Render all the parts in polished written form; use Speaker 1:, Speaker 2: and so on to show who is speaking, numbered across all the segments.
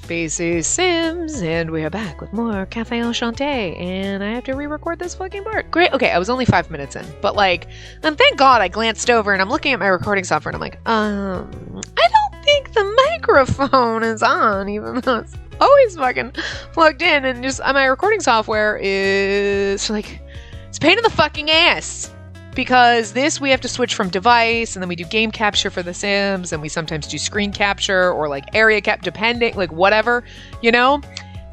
Speaker 1: Spacey Sims, and we are back with more Cafe Enchante, and I have to re-record this fucking part. Great. Okay, I was only 5 minutes in, but like, and thank God I glanced over and I'm looking at my recording software and I'm like, I don't think the microphone is on, even though it's always fucking plugged in, and just my recording software is like, it's a pain in the fucking ass. Because this, we have to switch from device, and then we do game capture for the Sims, and we sometimes do screen capture, or like area cap, depending, like whatever, you know?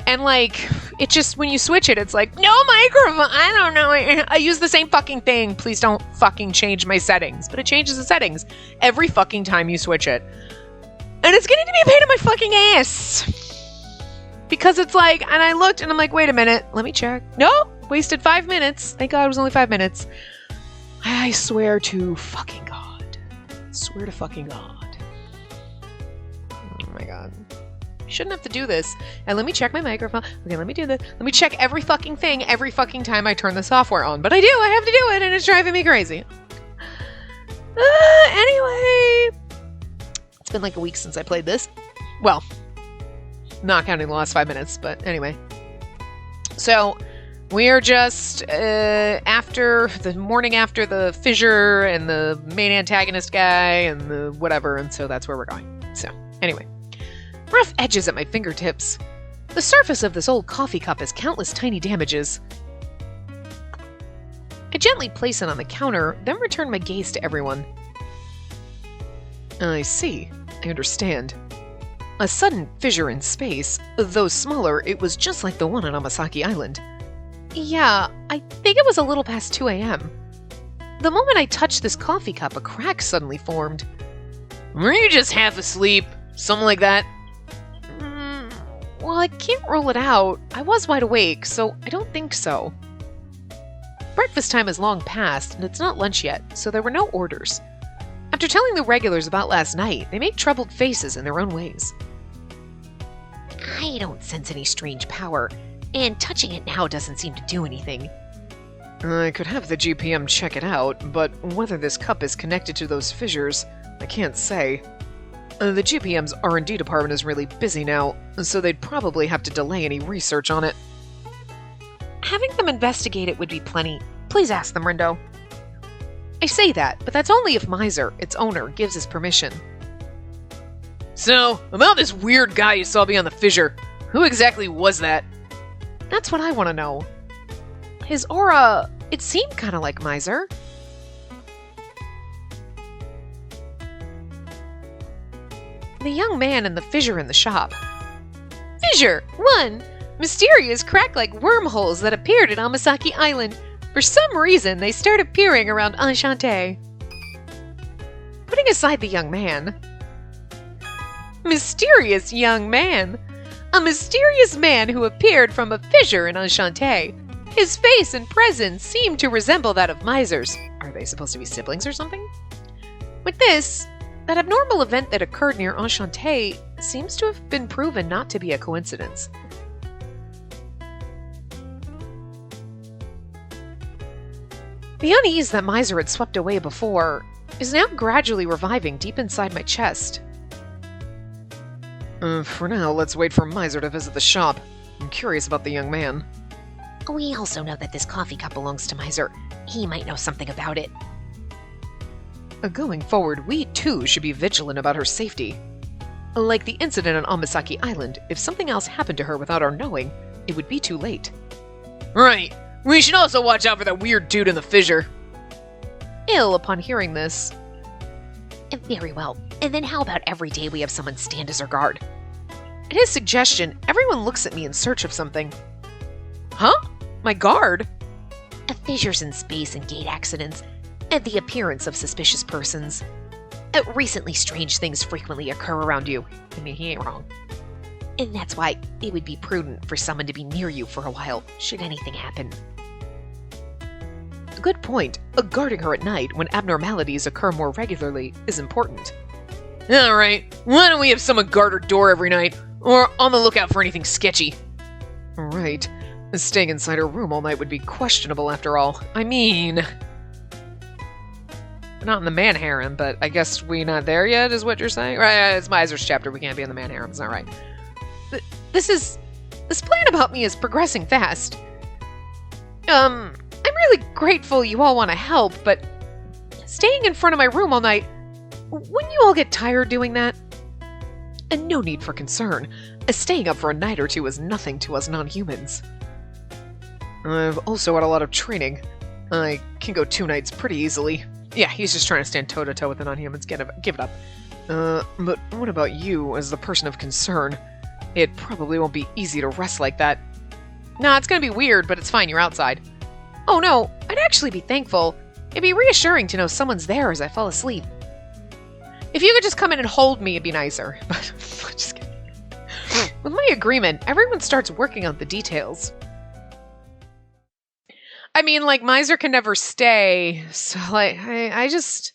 Speaker 1: And like, it just, when you switch it, it's like, no microphone, I don't know, I use the same fucking thing, please don't fucking change my settings. But it changes the settings every fucking time you switch it. And it's getting to be a pain in my fucking ass. Because it's like, and I looked, and I'm like, wait a minute, let me check. No, wasted 5 minutes. Thank God it was only 5 minutes. I swear to fucking God. Swear to fucking God. Oh my God. I shouldn't have to do this. And let me check my microphone. Okay, let me do this. Let me check every fucking thing every fucking time I turn the software on. But I have to do it, and it's driving me crazy. Anyway. It's been like a week since I played this. Well, not counting the last 5 minutes, but anyway. So, we are just after the morning after the fissure and the main antagonist guy and the whatever, and so that's where we're going. So, anyway. Rough edges at my fingertips. The surface of this old coffee cup has countless tiny damages. I gently place it on the counter, then return my gaze to everyone. I see. I understand. A sudden fissure in space. Though smaller, it was just like the one on Amasaki Island. Yeah, I think it was a little past 2 a.m. The moment I touched this coffee cup, a crack suddenly formed. Were you just half asleep? Something like that? Well, I can't rule it out. I was wide awake, so I don't think so. Breakfast time has long passed, and it's not lunch yet, so there were no orders. After telling the regulars about last night, they make troubled faces in their own ways. I don't sense any strange power. And touching it now doesn't seem to do anything. I could have the GPM check it out, but whether this cup is connected to those fissures, I can't say. The GPM's R&D department is really busy now, so they'd probably have to delay any research on it. Having them investigate it would be plenty. Please ask them, Rindo. I say that, but that's only if Mizer, its owner, gives his permission. So, about this weird guy you saw beyond the fissure, who exactly was that? That's what I want to know. His aura, it seemed kind of like Mizer. The young man in the fissure in the shop. Fissure 1. Mysterious crack-like wormholes that appeared at Amasaki Island. For some reason, they start appearing around Enchante. Putting aside the young man. Mysterious young man. A mysterious man who appeared from a fissure in Enchante. His face and presence seemed to resemble that of Mizer's. Are they supposed to be siblings or something? With this, that abnormal event that occurred near Enchante seems to have been proven not to be a coincidence. The unease that Mizer had swept away before is now gradually reviving deep inside my chest. For now, let's wait for Mizer to visit the shop. I'm curious about the young man. We also know that this coffee cup belongs to Mizer. He might know something about it. Going forward, we too should be vigilant about her safety. Like the incident on Amasaki Island, if something else happened to her without our knowing, it would be too late. Right. We should also watch out for that weird dude in the fissure. Ill upon hearing this. Very well. And then how about every day we have someone stand as our guard? At his suggestion, everyone looks at me in search of something. Huh? My guard? Fissures in space and gate accidents, and the appearance of suspicious persons. Recently, strange things frequently occur around you. I mean, he ain't wrong. And that's why it would be prudent for someone to be near you for a while, should anything happen. Good point. Guarding her at night, when abnormalities occur more regularly, is important. Alright, why don't we have someone guard her door every night? Or on the lookout for anything sketchy? Right. Staying inside her room all night would be questionable after all. I mean... Not in the man harem, but I guess we not there yet, is what you're saying? Right, it's Mizer's chapter, we can't be in the man harem, it's not right. This plan about me is progressing fast. I'm really grateful you all want to help, but staying in front of my room all night, wouldn't you all get tired doing that? And no need for concern, as staying up for a night or two is nothing to us non-humans. I've also had a lot of training. I can go 2 nights pretty easily. Yeah, he's just trying to stand toe-to-toe with the non-humans. Give it up. But what about you, as the person of concern? It probably won't be easy to rest like that. Nah, it's gonna be weird, but it's fine, you're outside. Oh no, I'd actually be thankful. It'd be reassuring to know someone's there as I fall asleep. If you could just come in and hold me, it'd be nicer. But, just kidding. With my agreement, everyone starts working on the details. I mean, like, Mizer can never stay, so, like, I just...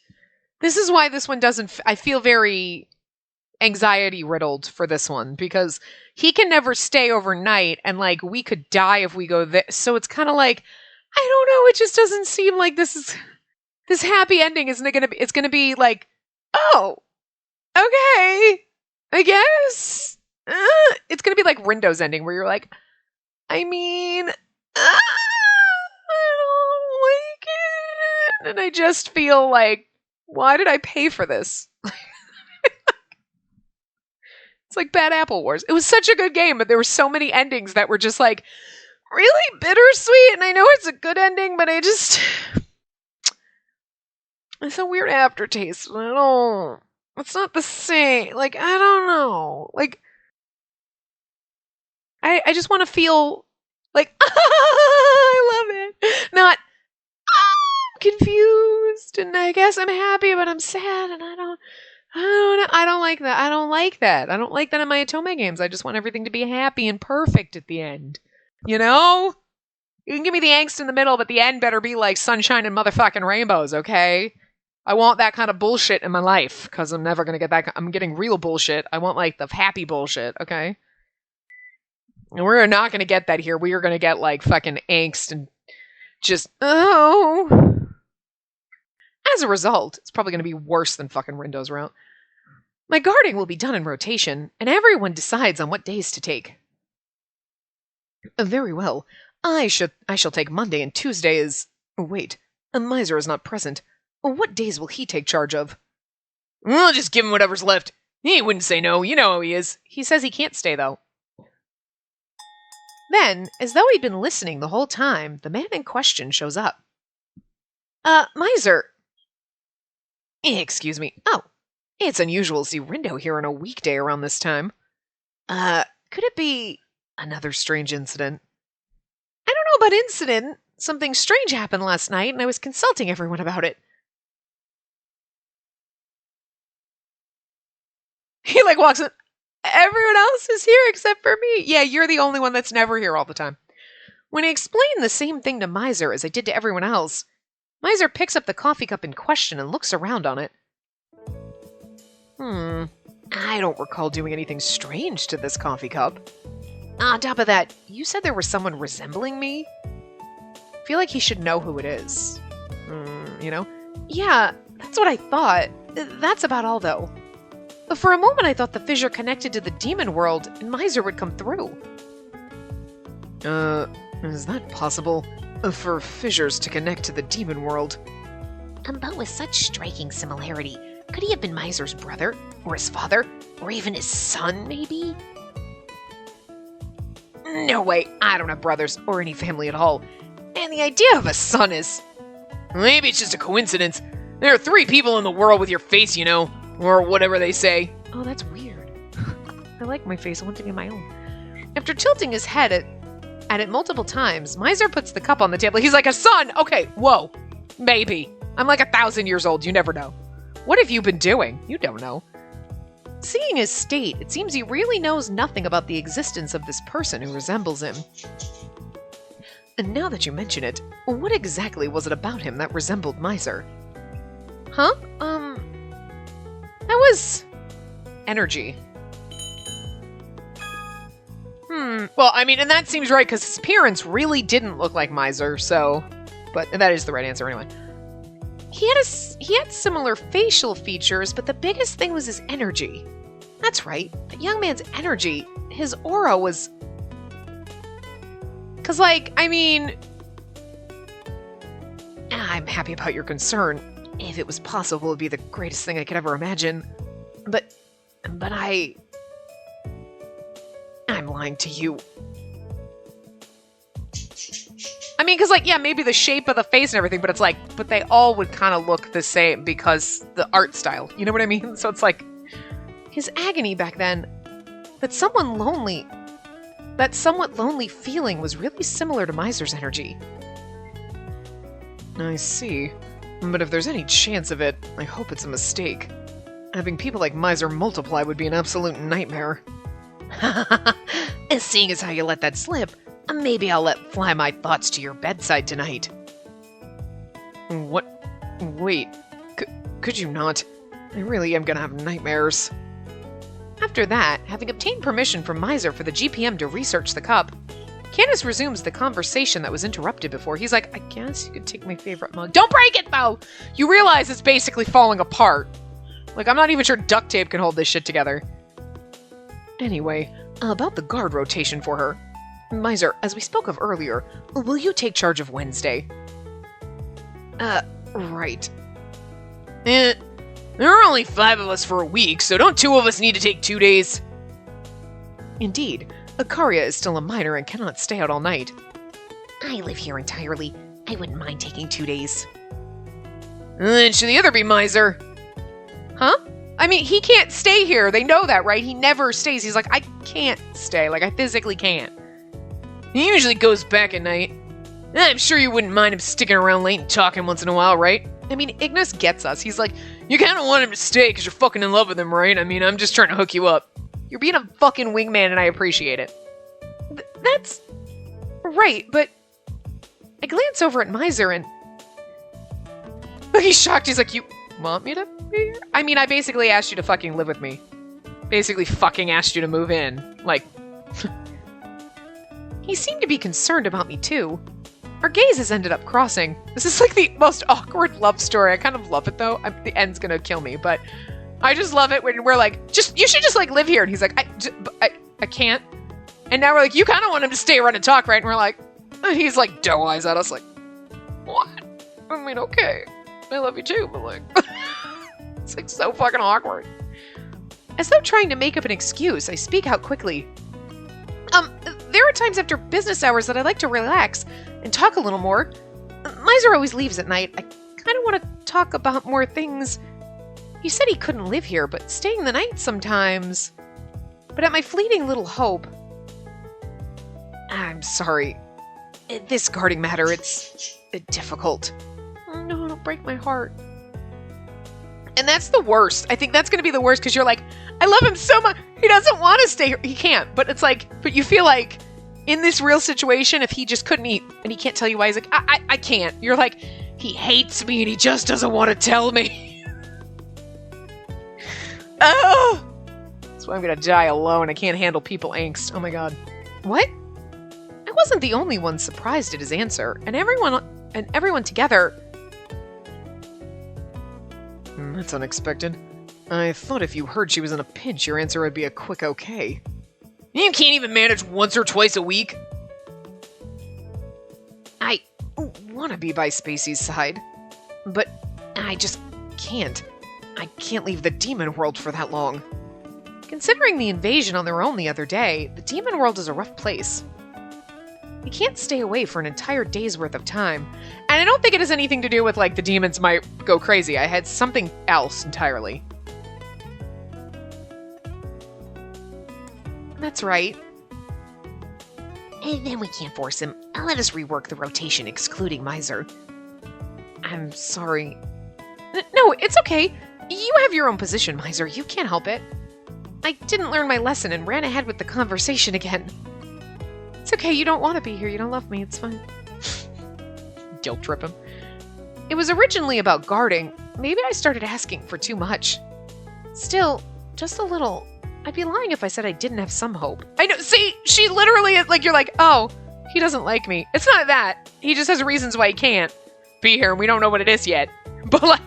Speaker 1: This is why this one doesn't... I feel very anxiety-riddled for this one, because he can never stay overnight, and, like, we could die if we go there. So it's kind of like, I don't know, it just doesn't seem like this happy ending isn't gonna be... It's gonna be like, oh, okay, I guess. It's gonna be like Rindo's ending, where you're like, I mean... And I just feel like, why did I pay for this? It's like Bad Apple Wars. It was such a good game, but there were so many endings that were just like really bittersweet. And I know it's a good ending, but it's a weird aftertaste. It's not the same. Like, I don't know. Like, I just want to feel like, I love it. Not, confused, and I guess I'm happy, but I'm sad, and I don't like that. I don't like that. I don't like that in my Otome games. I just want everything to be happy and perfect at the end. You know? You can give me the angst in the middle, but the end better be like sunshine and motherfucking rainbows, okay? I want that kind of bullshit in my life, because I'm never gonna get that. I'm getting real bullshit. I want, like, the happy bullshit, okay? And we're not gonna get that here. We are gonna get, like, fucking angst and just, oh... As a result, it's probably going to be worse than fucking Rindo's route. My guarding will be done in rotation, and everyone decides on what days to take. Very well. I shall take Monday and Tuesday as... Wait, Mizer is not present. What days will he take charge of? We'll just give him whatever's left. He wouldn't say no, you know how he is. He says he can't stay, though. Then, as though he'd been listening the whole time, the man in question shows up. Mizer... Excuse me. Oh, it's unusual to see Rindo here on a weekday around this time. Could it be another strange incident? I don't know about incident. Something strange happened last night, and I was consulting everyone about it. He, like, walks in. Everyone else is here except for me. Yeah, you're the only one that's never here all the time. When I explained the same thing to Mizer as I did to everyone else, Mizer picks up the coffee cup in question and looks around on it. I don't recall doing anything strange to this coffee cup. On top of that, you said there was someone resembling me? I feel like he should know who it is. You know? Yeah, that's what I thought. That's about all, though. But for a moment I thought the fissure connected to the demon world and Mizer would come through. Is that possible? For fissures to connect to the demon world. But with such striking similarity, could he have been Mizer's brother? Or his father? Or even his son, maybe? No way, I don't have brothers or any family at all. And the idea of a son is... Maybe it's just a coincidence. There are 3 people in the world with your face, you know. Or whatever they say. Oh, that's weird. I like my face, I want to be my own. After tilting his head at it multiple times, Mizer puts the cup on the table. He's like, a son! Okay, whoa. Maybe. I'm like 1,000 years old, you never know. What have you been doing? You don't know. Seeing his state, it seems he really knows nothing about the existence of this person who resembles him. And now that you mention it, what exactly was it about him that resembled Mizer? Huh? That was... energy. Well, I mean, and that seems right, because his appearance really didn't look like Mizer, so... But that is the right answer anyway. He had similar facial features, but the biggest thing was his energy. That's right. That young man's energy, his aura was... Cause I'm happy about your concern. If it was possible, it would be the greatest thing I could ever imagine. But I'm lying to you. Cause maybe the shape of the face and everything, but it's but they all would kind of look the same because the art style, you know what I mean? So it's his agony back then, that somewhat lonely feeling was really similar to Mizer's energy. I see. But if there's any chance of it, I hope it's a mistake. Having people like Mizer multiply would be an absolute nightmare. And seeing as how you let that slip, maybe I'll let fly my thoughts to your bedside tonight. What? Wait. Could you not? I really am gonna have nightmares. After that, having obtained permission from Mizer for the GPM to research the cup, Candace resumes the conversation that was interrupted before. He's like, I guess you could take my favorite mug. Don't break it, though! You realize it's basically falling apart. I'm not even sure duct tape can hold this shit together. Anyway, about the guard rotation for her. Mizer, as we spoke of earlier, will you take charge of Wednesday? Right. There are only 5 of us for a week, so don't 2 of us need to take 2 days? Indeed. Karia is still a minor and cannot stay out all night. I live here entirely. I wouldn't mind taking 2 days. Then should the other be Mizer? Huh? He can't stay here. They know that, right? He never stays. He's like, I can't stay. I physically can't. He usually goes back at night. I'm sure you wouldn't mind him sticking around late and talking once in a while, right? Ignis gets us. He's like, you kind of want him to stay because you're fucking in love with him, right? I'm just trying to hook you up. You're being a fucking wingman and I appreciate it. That's right, but I glance over at Mizer and... He's shocked. He's like, you want me to be here? I basically asked you to fucking live with me. Basically fucking asked you to move in. He seemed to be concerned about me too. Our gazes ended up crossing. This is the most awkward love story. I kind of love it though. The end's gonna kill me, but I just love it when we're you should just live here. And he's like, I can't. And now we're like, you kind of want him to stay around and talk, right? And we're like, and he's doe eyes at us what? Okay. I love you too, but it's so fucking awkward. As though trying to make up an excuse, I speak out quickly. There are times after business hours that I like to relax and talk a little more. Mizer always leaves at night. I kind of want to talk about more things. He said he couldn't live here, but staying the night sometimes. But at my fleeting little hope... I'm sorry. This guarding matter, it's difficult. No, don't break my heart. And that's the worst. I think that's going to be the worst because you're like, I love him so much. He doesn't want to stay here. He can't. But it's but you feel like in this real situation, if he just couldn't eat and he can't tell you why, he's like, I can't. You're like, he hates me and he just doesn't want to tell me. Oh, that's why I'm going to die alone. I can't handle people angst. Oh my God. What? I wasn't the only one surprised at his answer, and everyone together... That's unexpected. I thought if you heard she was in a pinch, your answer would be a quick okay. You can't even manage once or twice a week? I want to be by Spacey's side, but I just can't. I can't leave the demon world for that long. Considering the invasion on their own the other day, the demon world is a rough place. You can't stay away for an entire day's worth of time. And I don't think it has anything to do with, the demons might go crazy. I had something else entirely. That's right. And then we can't force him. Let us rework the rotation, excluding Mizer. I'm sorry. No, it's okay. You have your own position, Mizer. You can't help it. I didn't learn my lesson and ran ahead with the conversation again. It's okay, you don't want to be here, you don't love me, it's fine. Guilt trip him. It was originally about guarding. Maybe I started asking for too much. Still, just a little. I'd be lying if I said I didn't have some hope. I know, see, she literally is you're like, oh, he doesn't like me. It's not that. He just has reasons why he can't be here and we don't know what it is yet. But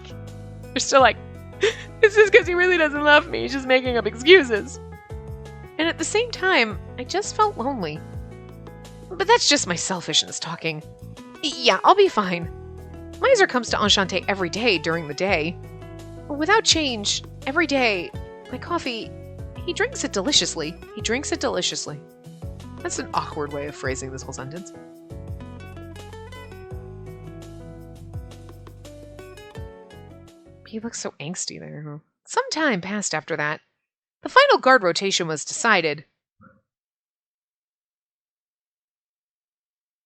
Speaker 1: you're still It's just because he really doesn't love me. He's just making up excuses. And at the same time, I just felt lonely. But that's just my selfishness talking. Yeah, I'll be fine. Mizer comes to Enchante every day during the day. Without change, every day, my coffee, he drinks it deliciously. He drinks it deliciously. That's an awkward way of phrasing this whole sentence. He looks so angsty there. Some time passed after that. The final guard rotation was decided.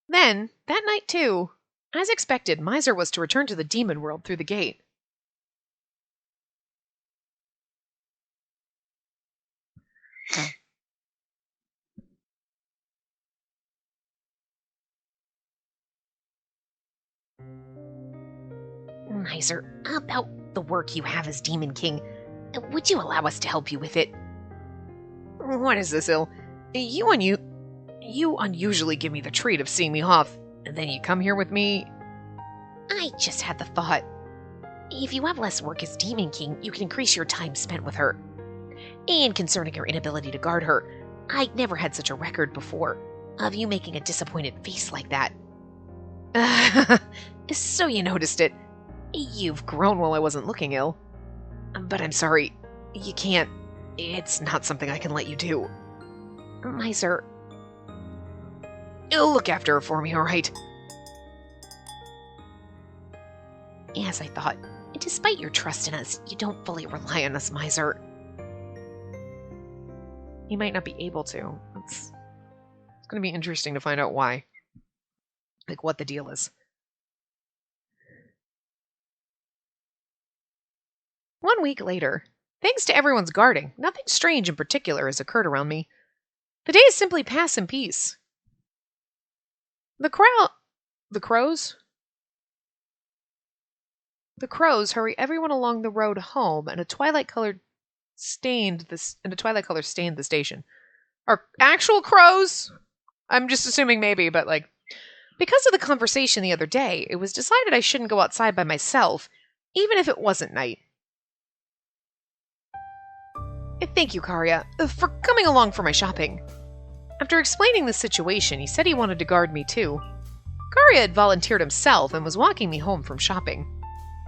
Speaker 1: Then, that night too, as expected, Mizer was to return to the demon world through the gate.
Speaker 2: Mizer, about the work you have as Demon King, would you allow us to help you with it?
Speaker 1: What is this, Il? You unusually give me the treat of seeing me off, and then you come here with me?
Speaker 2: I just had the thought. If you have less work as Demon King, you can increase your time spent with her. And concerning your inability to guard her, I'd never had such a record before of you making a disappointed face like that.
Speaker 1: So you noticed it. You've grown while I wasn't looking, Il. But I'm sorry, you can't. It's not something I can let you do.
Speaker 2: Mizer,
Speaker 1: Look after her for me, alright?
Speaker 2: as I thought, despite your trust in us, you don't fully rely on us, Mizer.
Speaker 1: You might not be able to. It's going to be interesting to find out why. Like, what the deal is. One week later, thanks to everyone's guarding, nothing strange in particular has occurred around me. The days simply pass in peace. The crows hurry everyone along the road home, and a twilight color stained the station. Are actual crows? I'm just assuming maybe, but like, because of the conversation the other day, it was decided I shouldn't go outside by myself, even if it wasn't night. Thank you, Karia, for coming along for my shopping. After explaining the situation, he said he wanted to guard me too. Karia had volunteered himself and was walking me home from shopping.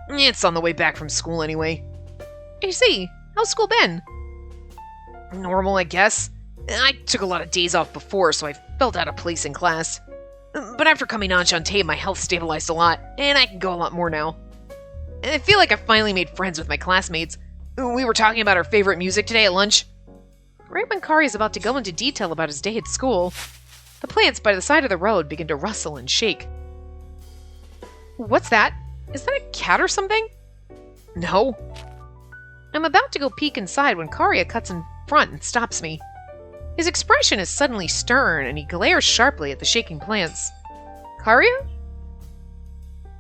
Speaker 1: It's on the way back from school anyway. I see. How's school been? Normal, I guess. I took a lot of days off before, so I felt out of place in class. But after coming to Enchante, my health stabilized a lot, and I can go a lot more now. I feel like I finally made friends with my classmates. We were talking about our favorite music today at lunch. Right when Kari is about to go into detail about his day at school, the plants by the side of the road begin to rustle and shake. What's that? Is that a cat or something? No. I'm about to go peek inside when Karia cuts in front and stops me. His expression is suddenly stern, and he glares sharply at the shaking plants. Karia?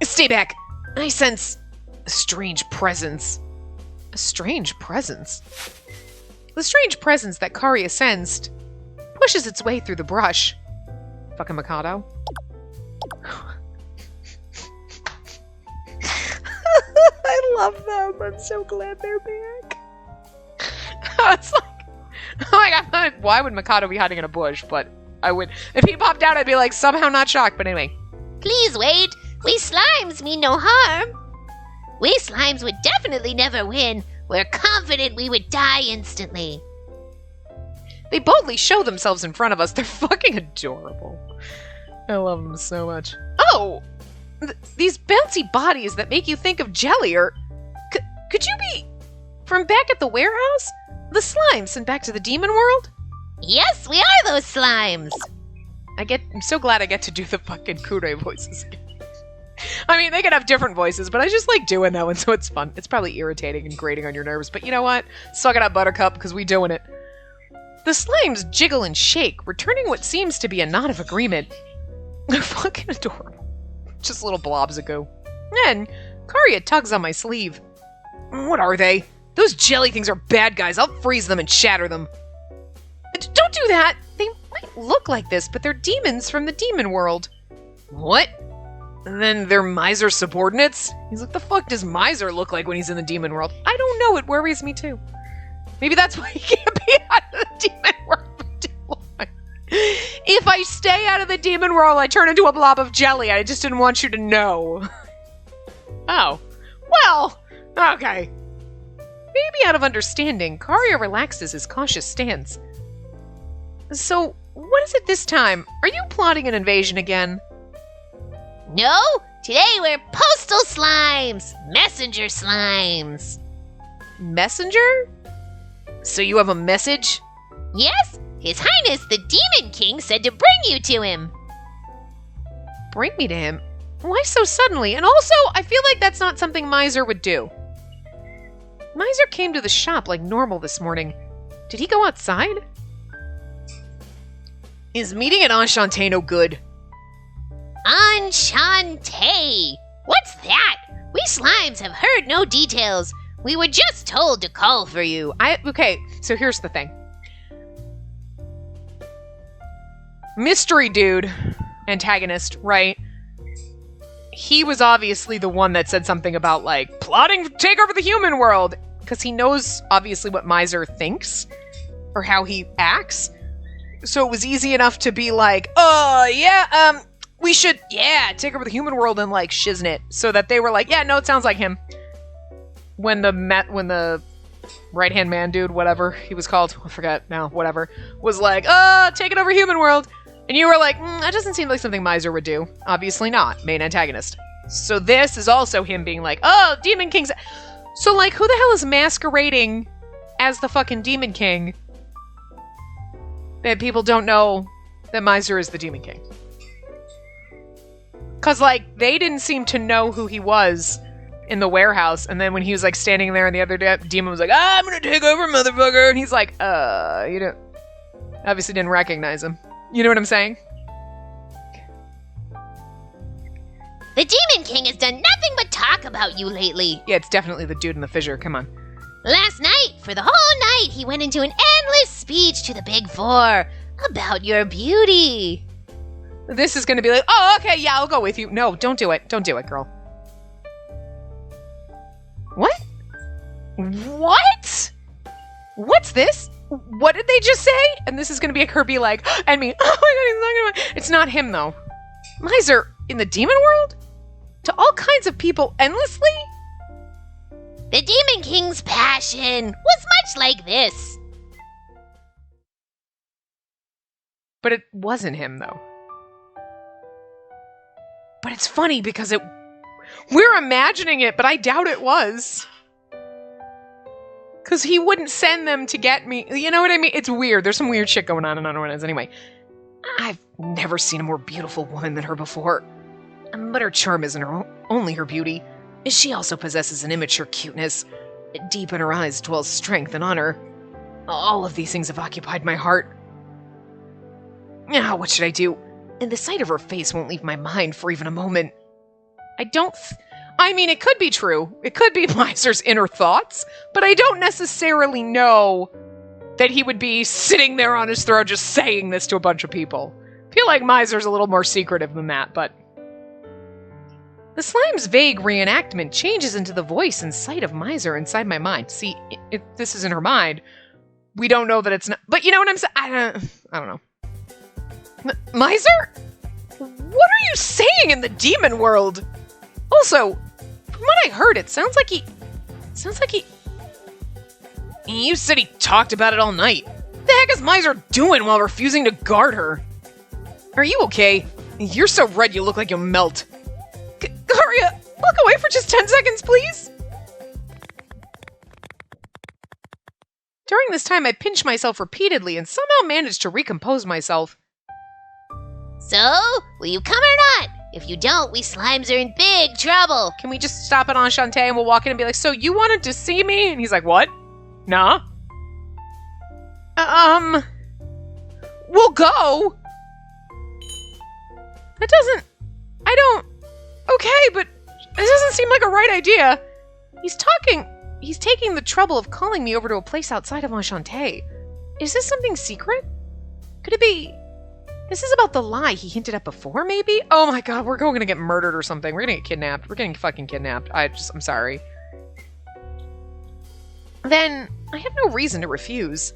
Speaker 1: Stay back! I sense a strange presence. A strange presence? The strange presence that Karia sensed pushes its way through the brush. Fucking Mikado. I love them. I'm so glad they're back. It's like, oh my god, why would Mikado be hiding in a bush? But I would, if he popped out, I'd be like somehow not shocked. But anyway.
Speaker 2: please wait. We slimes mean no harm. We slimes would definitely never win. We're confident we would die instantly.
Speaker 1: They boldly show themselves in front of us. They're fucking adorable. I love them so much. Oh! These bouncy bodies that make you think of jelly are... Could you be... from back at the warehouse? The slimes sent back to the demon world?
Speaker 2: Yes, we are those slimes.
Speaker 1: I'm so glad I get to do the fucking Kure voices again. I mean, they can have different voices, but I just like doing that one, so it's fun. It's probably irritating and grating on your nerves, but you know what? Suck it up, Buttercup, because we doing it. The slimes jiggle and shake, returning what seems to be a nod of agreement. They're fucking adorable. Just little blobs of goo. Then, Karia tugs on my sleeve. What are they? Those jelly things are bad guys. I'll freeze them and shatter them. Don't do that! They might look like this, but they're demons from the demon world. What? And then they're Mizer subordinates? He's like, the fuck does Mizer look like when he's in the demon world? I don't know, it worries me too. Maybe that's why he can't be out of the demon world for too long. If I stay out of the demon world, I turn into a blob of jelly. I just didn't want you to know. Oh. Well, okay. Maybe out of understanding, Karia relaxes his cautious stance. So, what is it this time? Are you plotting an invasion again?
Speaker 2: No, today we're postal slimes! Messenger slimes!
Speaker 1: Messenger? So you have a message?
Speaker 2: Yes, His Highness the Demon King said to bring you to him.
Speaker 1: Bring me to him? Why so suddenly? And also, I feel like that's not something Mizer would do. Mizer came to the shop like normal this morning. Did he go outside? Is meeting at Enchante no good?
Speaker 2: Enchante! What's that? We slimes have heard no details. We were just told to call for you.
Speaker 1: Okay, so here's the thing. Mystery dude, antagonist, right? He was obviously the one that said something about, like, plotting to take over the human world. Because he knows, obviously, what Mizer thinks. Or how he acts. So it was easy enough to be like, we should, take over the human world and, like, shiznit. So that they were like, yeah, no, it sounds like him. When the right-hand man dude, whatever he was called, I forget now, whatever, was like, taking over human world. And you were like, that doesn't seem like something Mizer would do. Obviously not. Main antagonist. So this is also him being like, oh, Demon King's... So, like, who the hell is masquerading as the fucking Demon King? That people don't know that Mizer is the Demon King. Because, like, they didn't seem to know who he was in the warehouse. And then when he was, like, standing there and the other demon was like, I'm gonna take over, motherfucker. And he's like, you don't... Obviously didn't recognize him. You know what I'm saying?
Speaker 2: The Demon King has done nothing but talk about you lately.
Speaker 1: Yeah, it's definitely the dude in the fissure. Come on.
Speaker 2: Last night, for the whole night, he went into an endless speech to the Big Four about your beauty.
Speaker 1: This is going to be like, oh, okay, yeah, I'll go with you. No, don't do it. Don't do it, girl. What? What? What's this? What did they just say? And this is going to be a Kirby like, and me, oh my god, he's talking about... It's not him, though. Mizer, in the demon world? To all kinds of people endlessly?
Speaker 2: The Demon King's passion was much like this.
Speaker 1: But it wasn't him, though. But it's funny because we're imagining it, but I doubt it was. Because he wouldn't send them to get me. You know what I mean? It's weird. There's some weird shit going on in Unruns. Anyway, I've never seen a more beautiful woman than her before. But her charm isn't only her beauty. She also possesses an immature cuteness. Deep in her eyes dwells strength and honor. All of these things have occupied my heart. Now, what should I do? And the sight of her face won't leave my mind for even a moment. I mean, it could be true. It could be Mizer's inner thoughts, but I don't necessarily know that he would be sitting there on his throne just saying this to a bunch of people. I feel like Mizer's a little more secretive than that, but... The slime's vague reenactment changes into the voice and sight of Mizer inside my mind. See, if this is in her mind, we don't know that it's not... But you know what I'm saying? I don't know. Mizer? What are you saying in the demon world? Also, from what I heard, it sounds like he... You said he talked about it all night. What the heck is Mizer doing while refusing to guard her? Are you okay? You're so red you look like you'll melt. Karia, look away for just 10 seconds, please. During this time, I pinched myself repeatedly and somehow managed to recompose myself.
Speaker 2: So, will you come or not? If you don't, we slimes are in big trouble.
Speaker 1: Can we just stop at Enchante and we'll walk in and be like, so you wanted to see me? And he's like, what? Nah. We'll go. Okay, but it doesn't seem like a right idea. He's taking the trouble of calling me over to a place outside of Enchante. Is this something secret? Could it be This is about the lie he hinted at before, maybe? Oh my god, we're going to get murdered or something. We're gonna get kidnapped. We're getting fucking kidnapped. I'm sorry. Then, I have no reason to refuse.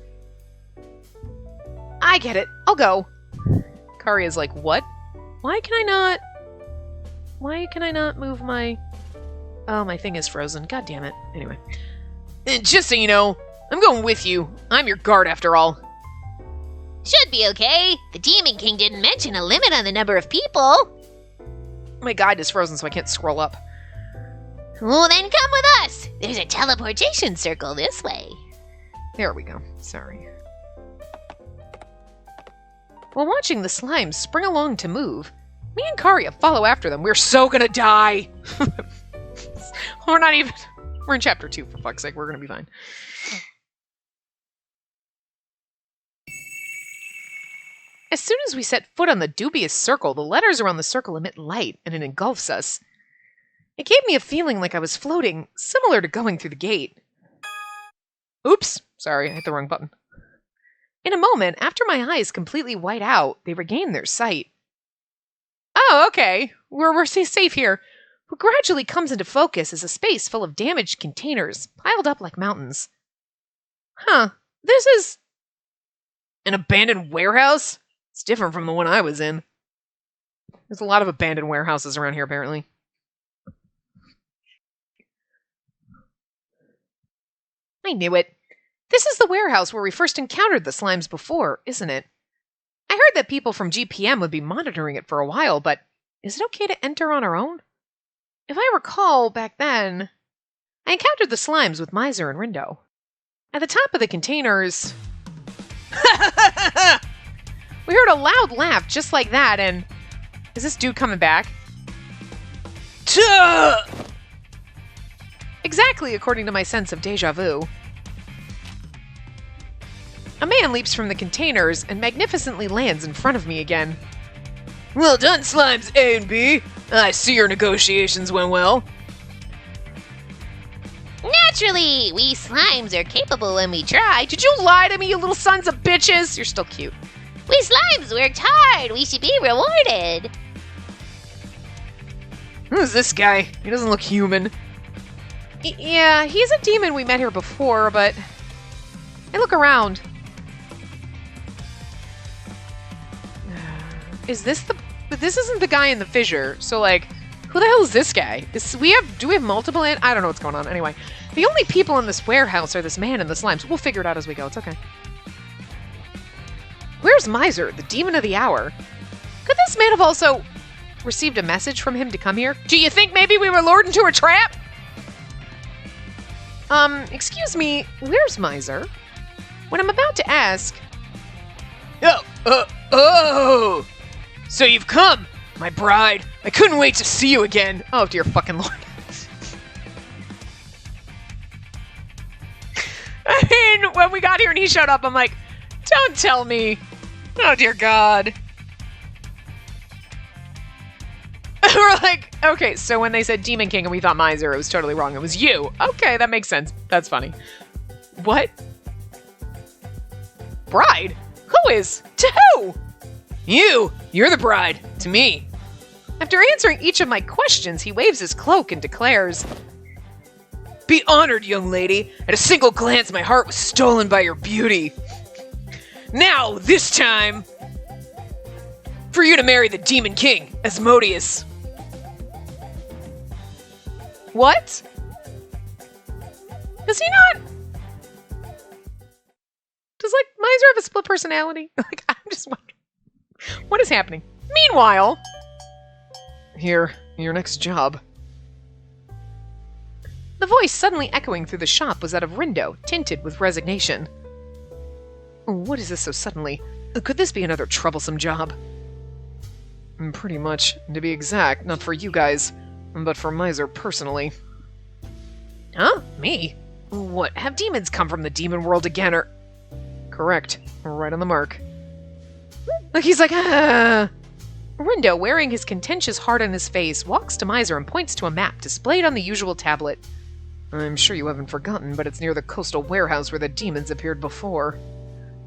Speaker 1: I get it. I'll go. Karia's like, what? Why can I not move my... Oh, my thing is frozen. God damn it. Anyway. Just so you know, I'm going with you. I'm your guard after all.
Speaker 2: Should be okay. The Demon King didn't mention a limit on the number of people.
Speaker 1: My guide is frozen, so I can't scroll up.
Speaker 2: Well, then come with us. There's a teleportation circle this way.
Speaker 1: There we go. Sorry. While watching the slimes spring along to move, me and Karia follow after them. We're so gonna die! We're in chapter 2, for fuck's sake. We're gonna be fine. As soon as we set foot on the dubious circle, the letters around the circle emit light, and it engulfs us. It gave me a feeling like I was floating, similar to going through the gate. Oops! Sorry, I hit the wrong button. In a moment, after my eyes completely white out, they regain their sight. Oh, okay. We're safe here. What gradually comes into focus is a space full of damaged containers, piled up like mountains. Huh. This is... an abandoned warehouse? It's different from the one I was in. There's a lot of abandoned warehouses around here, apparently. I knew it. This is the warehouse where we first encountered the slimes before, isn't it? I heard that people from GPM would be monitoring it for a while, but is it okay to enter on our own? If I recall, back then, I encountered the slimes with Mizer and Rindo. At the top of the containers... We heard a loud laugh just like that, and... Is this dude coming back? Exactly according to my sense of deja vu. A man leaps from the containers and magnificently lands in front of me again. Well done, Slimes A and B. I see your negotiations went well.
Speaker 2: Naturally, we slimes are capable when we try.
Speaker 1: Did you lie to me, you little sons of bitches? You're still cute.
Speaker 2: We slimes worked hard. We should be rewarded.
Speaker 1: Who's this guy? He doesn't look human. Yeah, he's a demon we met here before, but... Hey, look around. Is this the... But this isn't the guy in the fissure, so, like, who the hell is this guy? Do we have multiple in? I don't know what's going on. Anyway, the only people in this warehouse are this man and the slimes. We'll figure it out as we go. It's okay. Where's Mizer, the demon of the hour? Could this man have also received a message from him to come here? Do you think maybe we were lured into a trap? Excuse me, where's Mizer? When I'm about to ask... Oh! So you've come, my bride. I couldn't wait to see you again. Oh, dear fucking lord. I mean, when we got here and he showed up, I'm like, don't tell me. Oh, dear God. We're like, okay, so when they said Demon King and we thought Mizer, it was totally wrong. It was you. Okay, that makes sense. That's funny. What? Bride? Who is? To who? You! You're the bride. To me. After answering each of my questions, he waves his cloak and declares, Be honored, young lady. At a single glance, my heart was stolen by your beauty. Now, this time, for you to marry the Demon King, Asmodius. What? Does he not? Does, like, Mizer have a split personality? Like, I'm just wondering. What is happening? Meanwhile... Here, your next job. The voice suddenly echoing through the shop was that of Rindo, tinted with resignation. What is this so suddenly? Could this be another troublesome job? Pretty much. To be exact, not for you guys, but for Mizer personally. Huh? Me? What, have demons come from the demon world again, or... Correct. Right on the mark. Like he's like, ah... Rindo, wearing his contentious heart on his face, walks to Mizer and points to a map displayed on the usual tablet. I'm sure you haven't forgotten, but it's near the coastal warehouse where the demons appeared before.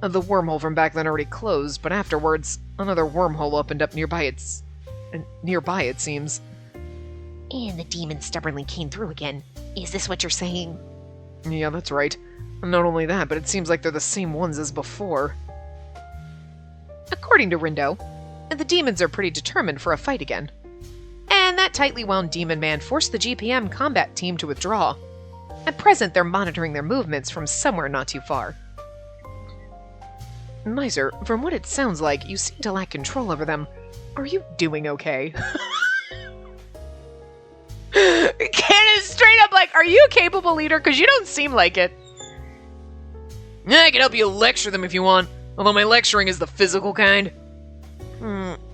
Speaker 1: The wormhole from back then already closed, but afterwards, another wormhole opened up nearby, it seems.
Speaker 2: And the demon stubbornly came through again. Is this what you're saying?
Speaker 1: Yeah, that's right. Not only that, but it seems like they're the same ones as before. According to Rindo, the demons are pretty determined for a fight again. And that tightly wound demon man forced the GPM combat team to withdraw. At present, they're monitoring their movements from somewhere not too far. Mizer, from what it sounds like, you seem to lack control over them. Are you doing okay? Ken is straight up like, are you a capable leader? Because you don't seem like it. I can help you lecture them if you want, although my lecturing is the physical kind.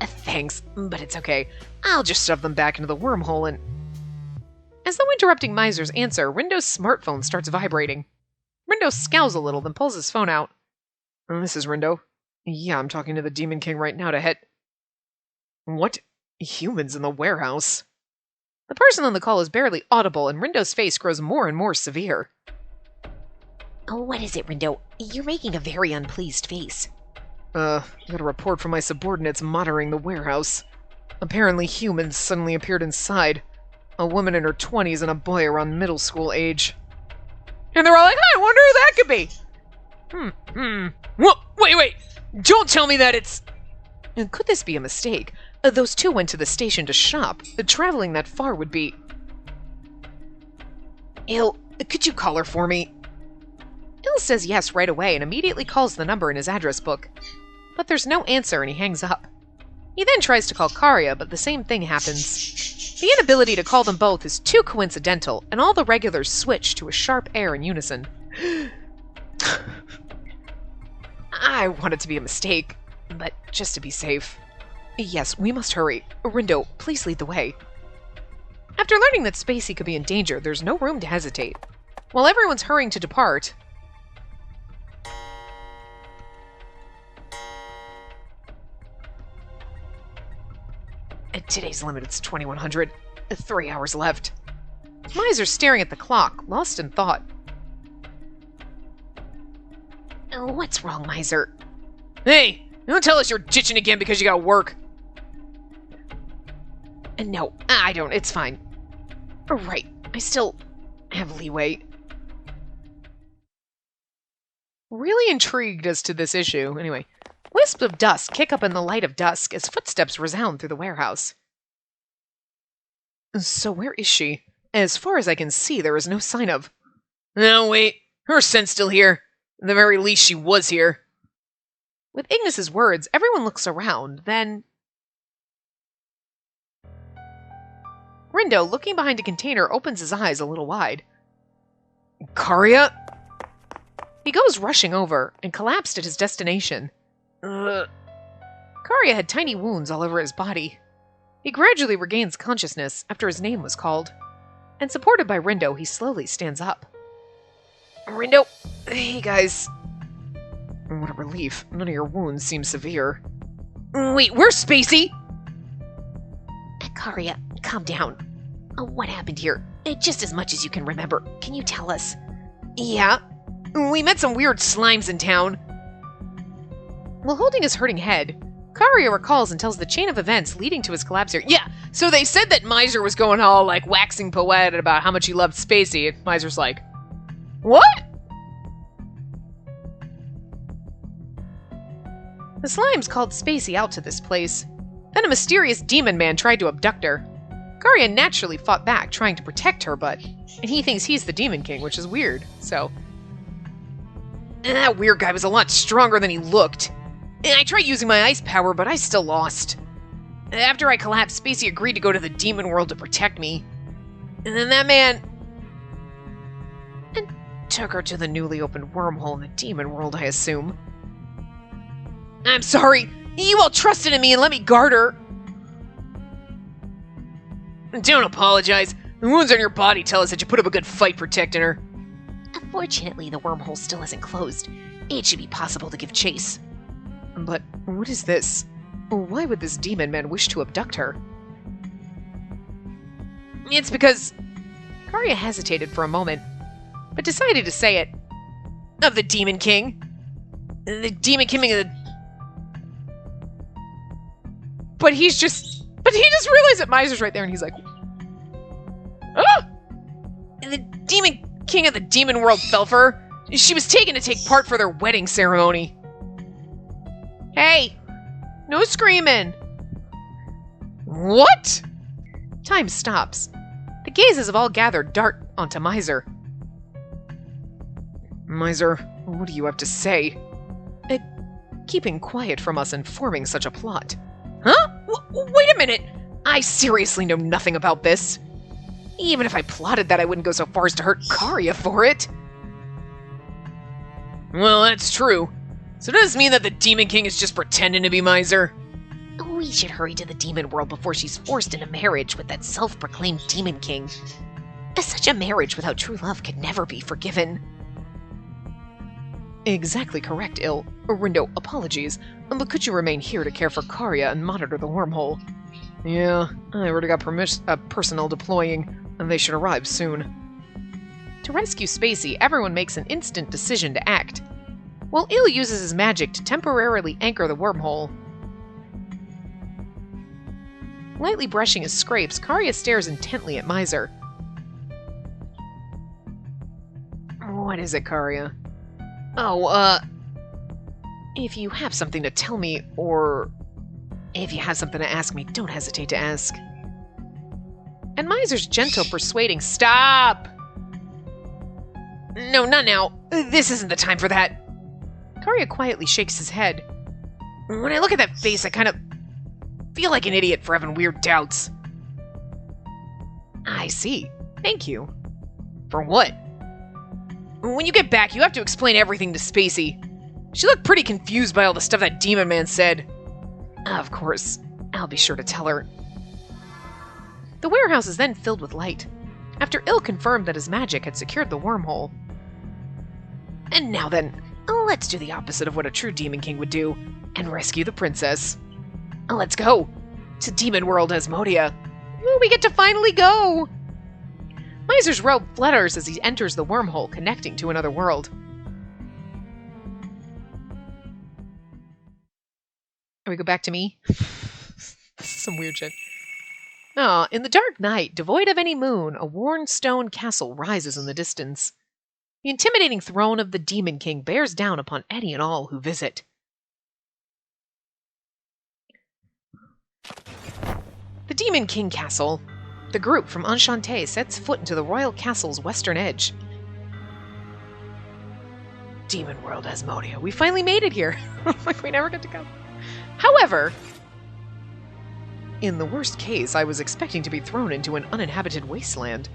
Speaker 1: Thanks, but it's okay. I'll just shove them back into the wormhole and... As though interrupting Mizer's answer, Rindo's smartphone starts vibrating. Rindo scowls a little, then pulls his phone out. This is Rindo. Yeah, I'm talking to the Demon King right now to head... What? Humans in the warehouse? The person on the call is barely audible, and Rindo's face grows more and more severe.
Speaker 2: Oh, what is it, Rindo? You're making a very unpleased face.
Speaker 1: Got a report from my subordinates monitoring the warehouse. Apparently humans suddenly appeared inside. A woman in her 20s and a boy around middle school age. And they're all like, I wonder who that could be! Wait! Don't tell me that it's... Could this be a mistake? Those two went to the station to shop. Traveling that far would be... Il, could you call her for me? Il says yes right away and immediately calls the number in his address book. But there's no answer and he hangs up. He then tries to call Karia, but the same thing happens. The inability to call them both is too coincidental, and all the regulars switch to a sharp air in unison. I want it to be a mistake, but just to be safe. Yes, we must hurry. Rindo, please lead the way. After learning that Spacey could be in danger, there's no room to hesitate. While everyone's hurrying to depart... At today's limit, it's 2100. 3 hours left. Mizer's staring at the clock, lost in thought.
Speaker 2: What's wrong, Mizer?
Speaker 1: Hey, don't tell us you're ditching again because you gotta work. No, I don't. It's fine. Right, I still have leeway. Really intrigued as to this issue. Anyway, wisps of dust kick up in the light of dusk as footsteps resound through the warehouse. So where is she? As far as I can see, there is no sign of... No, wait. Her scent's still here. At the very least, she was here. With Ignis's words, everyone looks around, then... Rindo, looking behind a container, opens his eyes a little wide. Karia? He goes rushing over and collapsed at his destination. Karia had tiny wounds all over his body. He gradually regains consciousness after his name was called. And supported by Rindo, he slowly stands up. Rindo! Hey, guys. What a relief. None of your wounds seem severe. Wait, where's Spacey?
Speaker 2: Karia, calm down. What happened here? Just as much as you can remember. Can you tell us?
Speaker 1: Yeah. We met some weird slimes in town. While holding his hurting head, Karia recalls and tells the chain of events leading to his collapse here. Yeah, so they said that Mizer was going all, like, waxing poetic about how much he loved Spacey, and Mizer's like, what? The slimes called Spacey out to this place. Then a mysterious demon man tried to abduct her. Karia naturally fought back, trying to protect her, and he thinks he's the Demon King, which is weird, so... That weird guy was a lot stronger than he looked. I tried using my ice power, but I still lost. After I collapsed, Spacey agreed to go to the demon world to protect me. And then that man... and took her to the newly opened wormhole in the demon world, I assume. I'm sorry. You all trusted in me and let me guard her. Don't apologize. The wounds on your body tell us that you put up a good fight protecting her.
Speaker 2: Unfortunately, the wormhole still isn't closed. It should be possible to give chase.
Speaker 1: But what is this? Why would this demon man wish to abduct her? It's because... Karia hesitated for a moment, but decided to say it. Of the Demon King. The Demon King of the... But he just realized that Mizer's right there, and he's like, ah! The Demon King of the Demon World fell for her. She was taken to take part for their wedding ceremony. Hey! No screaming! What? Time stops. The gazes of all gathered dart onto Mizer. Mizer, what do you have to say? Keeping quiet from us and forming such a plot. Huh? Wait a minute! I seriously know nothing about this. Even if I plotted that, I wouldn't go so far as to hurt Karia for it. Well, that's true. So does this mean that the Demon King is just pretending to be Mizer?
Speaker 2: We should hurry to the demon world before she's forced into marriage with that self-proclaimed Demon King. Such a marriage without true love could never be forgiven.
Speaker 1: Exactly correct, Rindo, apologies, but could you remain here to care for Karia and monitor the wormhole? Yeah, I already got personnel deploying, and they should arrive soon. To rescue Spacey, everyone makes an instant decision to act. While Il uses his magic to temporarily anchor the wormhole. Lightly brushing his scrapes, Karia stares intently at Mizer. What is it, Karia? Oh, if you have something to tell me, or if you have something to ask me, don't hesitate to ask. And Mizer's gentle, persuading, stop! No, not now. This isn't the time for that. Karia quietly shakes his head. When I look at that face, I kind of feel like an idiot for having weird doubts. I see. Thank you. For what? When you get back, you have to explain everything to Spacey. She looked pretty confused by all the stuff that Demon Man said. Of course. I'll be sure to tell her. The warehouse is then filled with light, after Il confirmed that his magic had secured the wormhole. And now then, let's do the opposite of what a true Demon King would do, and rescue the princess. Let's go! To Demon World Asmodia. We get to finally go! Mizer's robe flutters as he enters the wormhole connecting to another world. We go back to me? Some weird shit. In the dark night, devoid of any moon, a worn stone castle rises in the distance. The intimidating throne of the Demon King bears down upon any and all who visit. The Demon King Castle. The group from Enchante sets foot into the royal castle's western edge. Demon World Asmodia. We finally made it here. Like we never get to go. However, in the worst case, I was expecting to be thrown into an uninhabited wasteland.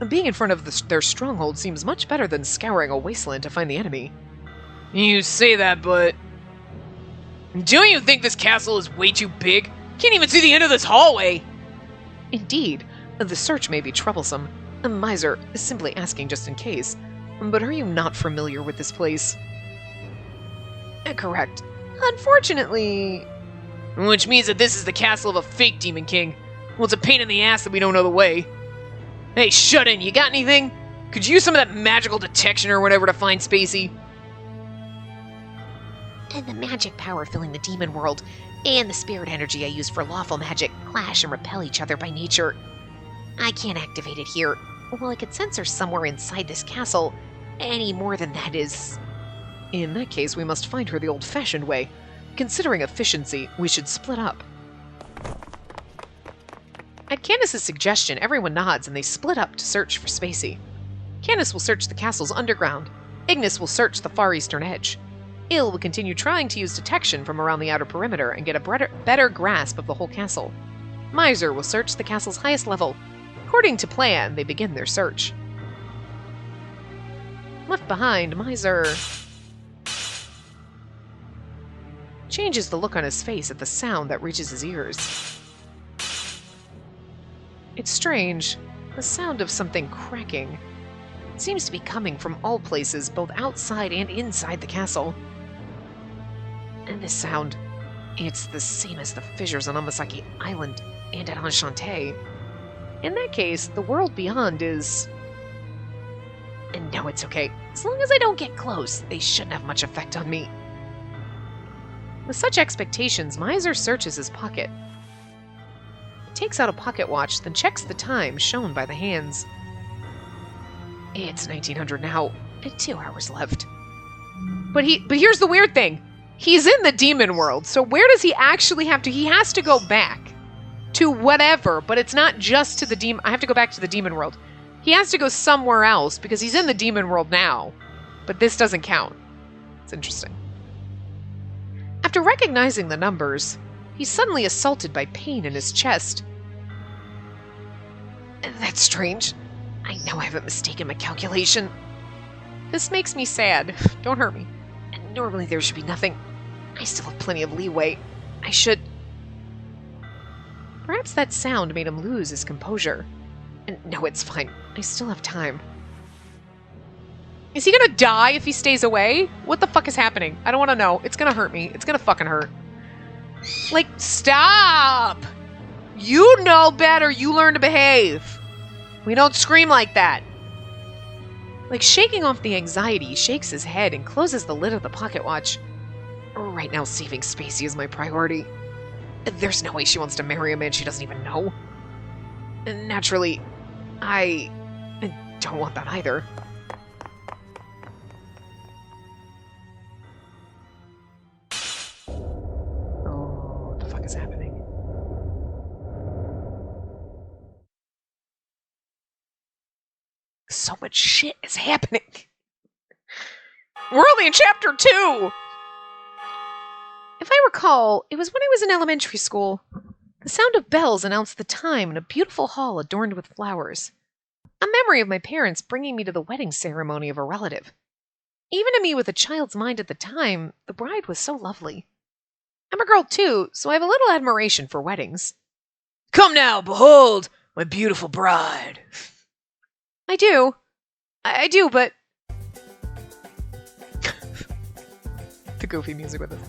Speaker 1: Being in front of their stronghold seems much better than scouring a wasteland to find the enemy. You say that, but... Don't you think this castle is way too big? Can't even see the end of this hallway! Indeed, the search may be troublesome. Mizer is simply asking just in case. But are you not familiar with this place? Correct. Unfortunately... Which means that this is the castle of a fake Demon King. Well, it's a pain in the ass that we don't know the way. Hey, shut in, you got anything? Could you use some of that magical detection or whatever to find Spacey?
Speaker 2: And the magic power filling the demon world, and the spirit energy I use for lawful magic clash and repel each other by nature. I can't activate it here. Well, I could sense her somewhere inside this castle. Any more than that is...
Speaker 1: In that case, we must find her the old-fashioned way. Considering efficiency, we should split up. At Candace's suggestion, everyone nods and they split up to search for Spacey. Candace will search the castle's underground. Ignis will search the far eastern edge. Il will continue trying to use detection from around the outer perimeter and get a better grasp of the whole castle. Mizer will search the castle's highest level. According to plan, they begin their search. Left behind, Mizer changes the look on his face at the sound that reaches his ears. It's strange, the sound of something cracking. It seems to be coming from all places, both outside and inside the castle. And this sound, it's the same as the fissures on Amasaki Island and at Enchante. In that case, the world beyond is...
Speaker 2: And no, it's okay. As long as I don't get close, they shouldn't have much effect on me.
Speaker 1: With such expectations, Mizer searches his pocket. He takes out a pocket watch, then checks the time shown by the hands.
Speaker 2: It's 1900 now, and 2 hours left.
Speaker 1: But here's the weird thing. He's in the demon world, so where does he actually have to? He has to go back to whatever, but it's not just to the demon. I have to go back to the demon world. He has to go somewhere else because he's in the demon world now, but this doesn't count. It's interesting. After recognizing the numbers, he's suddenly assaulted by pain in his chest.
Speaker 2: That's strange. I know I haven't mistaken my calculation.
Speaker 1: This makes me sad. Don't hurt me.
Speaker 2: And normally there should be nothing. I still have plenty of leeway. I should...
Speaker 1: Perhaps that sound made him lose his composure.
Speaker 2: And no, it's fine. I still have time.
Speaker 1: Is he gonna die if he stays away? What the fuck is happening? I don't want to know. It's gonna hurt me. It's gonna fucking hurt. Like, stop! You know better. You learn to behave. We don't scream like that. Like, shaking off the anxiety, he shakes his head and closes the lid of the pocket watch.
Speaker 2: Right now, saving Spacey is my priority. There's no way she wants to marry a man she doesn't even know. Naturally, I don't want that either.
Speaker 1: Oh, what the fuck is happening?
Speaker 2: So much shit is happening.
Speaker 1: We're only in chapter 2! If I recall, it was when I was in elementary school. The sound of bells announced the time in a beautiful hall adorned with flowers. A memory of my parents bringing me to the wedding ceremony of a relative. Even to me with a child's mind at the time, the bride was so lovely. I'm a girl too, so I have a little admiration for weddings.
Speaker 2: Come now, behold, my beautiful bride.
Speaker 1: I do. I do, but... the goofy music with this.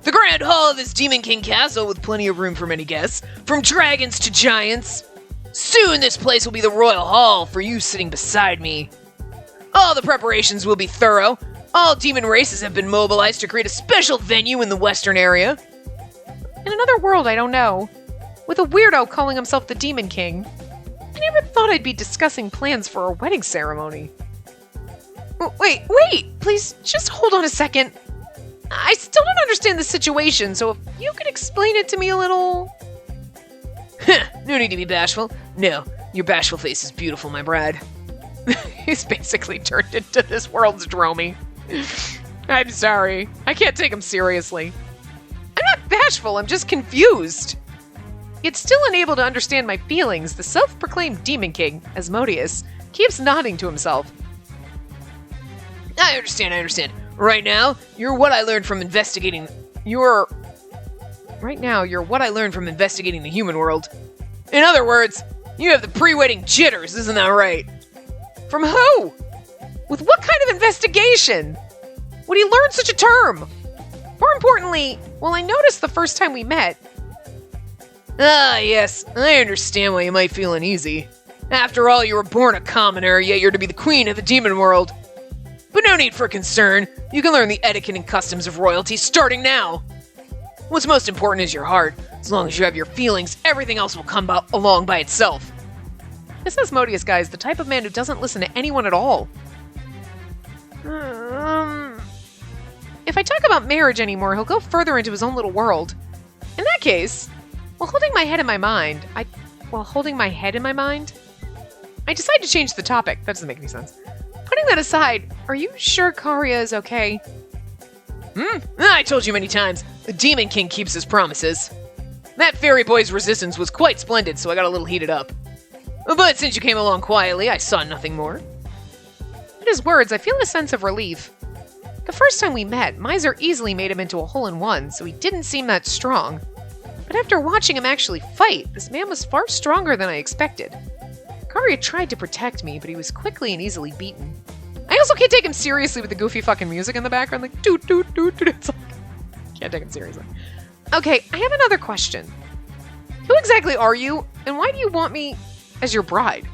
Speaker 2: The grand hall of this Demon King castle with plenty of room for many guests, from dragons to giants. Soon this place will be the royal hall for you sitting beside me. All the preparations will be thorough. All demon races have been mobilized to create a special venue in the western area.
Speaker 1: In another world I don't know, with a weirdo calling himself the Demon King, I never thought I'd be discussing plans for a wedding ceremony. Wait, please just hold on a second. I still don't understand the situation, so if you could explain it to me a little...
Speaker 2: No need to be bashful. No, your bashful face is beautiful, my bride.
Speaker 1: He's basically turned into this world's Dromy. I'm sorry. I can't take him seriously. I'm not bashful, I'm just confused. Yet still unable to understand my feelings, the self-proclaimed Demon King, Asmodius, keeps nodding to himself.
Speaker 2: I understand. Right now, you're what I learned from investigating the human world. In other words, you have the pre-wedding jitters, isn't that right?
Speaker 1: From who? With what kind of investigation? Would he learn such a term? More importantly, well, I noticed the first time we met.
Speaker 2: Ah, yes, I understand why you might feel uneasy. After all, you were born a commoner, yet you're to be the queen of the demon world. But no need for concern. You can learn the etiquette and customs of royalty starting now. What's most important is your heart. As long as you have your feelings, everything else will come along by itself.
Speaker 1: This Asmodius guy is the type of man who doesn't listen to anyone at all. If I talk about marriage anymore, he'll go further into his own little world. In that case, while holding my head in my mind, I decide to change the topic. That doesn't make any sense. Putting that aside, are you sure Karia is okay?
Speaker 2: I told you many times, the Demon King keeps his promises. That fairy boy's resistance was quite splendid, so I got a little heated up. But since you came along quietly, I saw nothing more.
Speaker 1: At his words, I feel a sense of relief. The first time we met, Mizer easily made him into a hole-in-one, so he didn't seem that strong. But after watching him actually fight, this man was far stronger than I expected. Karia tried to protect me, but he was quickly and easily beaten. I also can't take him seriously with the goofy fucking music in the background, like doot doot doot doot. It's like, can't take him seriously. Okay, I have another question. Who exactly are you, and why do you want me as your bride?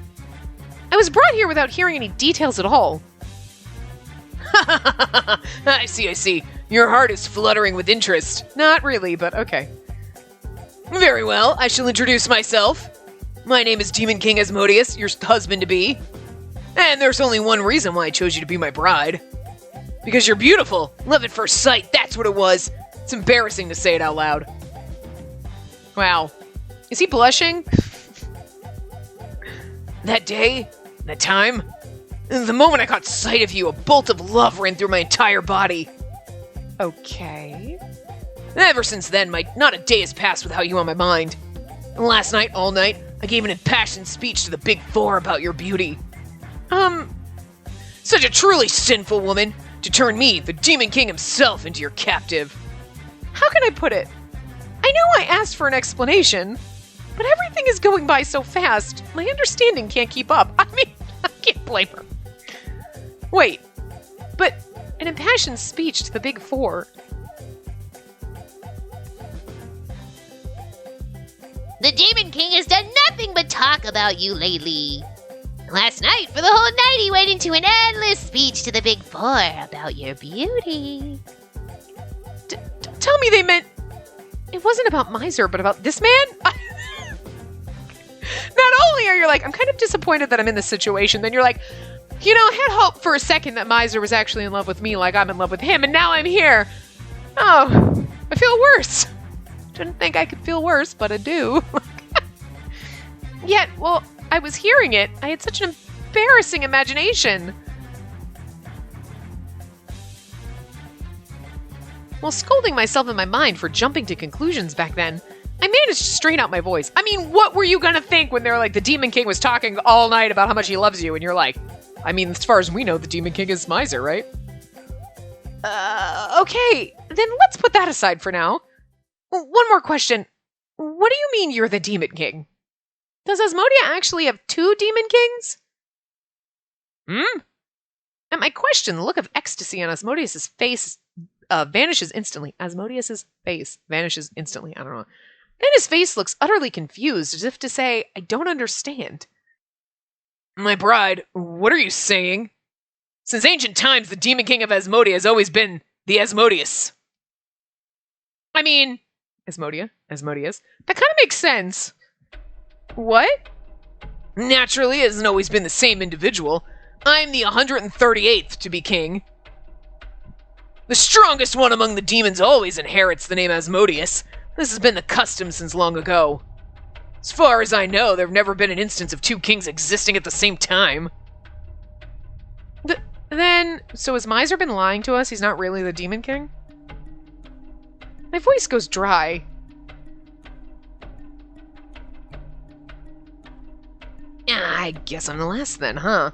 Speaker 1: I was brought here without hearing any details at all. I see. Your heart is fluttering with interest. Not really, but okay. Very well, I shall introduce myself. My name is Demon King Asmodius, your husband-to-be. And there's only one reason why I chose you to be my bride. Because you're beautiful. Love at first sight, that's what it was. It's embarrassing to say it out loud. Wow. Is he blushing? That day, that time, the moment I caught sight of you, a bolt of love ran through my entire body. Okay. Ever since then, not a day has passed without you on my mind. And last night, all night, I gave an impassioned speech to the Big Four about your beauty. Such a truly sinful woman, to turn me, the Demon King himself, into your captive. How can I put it? I know I asked for an explanation, but everything is going by so fast, my understanding can't keep up. I mean, I can't blame her. Wait, but an impassioned speech to the Big Four.
Speaker 2: The Demon King has done nothing but talk about you lately. Last night, for the whole night, he went into an endless speech to the Big Four about your beauty.
Speaker 1: Tell me they meant... It wasn't about Mizer, but about this man? Not only are you like, I'm kind of disappointed that I'm in this situation, then you're like, I had hope for a second that Mizer was actually in love with me like I'm in love with him, and now I'm here. Oh, I feel worse. Didn't think I could feel worse, but I do. Yet, well, I was hearing it. I had such an embarrassing imagination. While scolding myself in my mind for jumping to conclusions back then, I managed to straighten out my voice. I mean, what were you gonna think when they're like, the Demon King was talking all night about how much he loves you, and you're like, I mean, as far as we know, the Demon King is Mizer, right? Okay, then let's put that aside for now. One more question. What do you mean you're the Demon King? Does Asmodia actually have two Demon Kings? At my question, the look of ecstasy on Asmodius' face vanishes instantly. Asmodius' face vanishes instantly. I don't know. Then his face looks utterly confused, as if to say, I don't understand. My bride, what are you saying? Since ancient times, the Demon King of Asmodia has always been the Asmodius. I mean, Asmodius. That kind of makes sense. What? Naturally, it hasn't always been the same individual. I'm the 138th to be king. The strongest one among the demons always inherits the name Asmodius. This has been the custom since long ago. As far as I know, there have never been an instance of two kings existing at the same time. So has Mizer been lying to us? He's not really the Demon King? My voice goes dry. I guess I'm the last then, huh?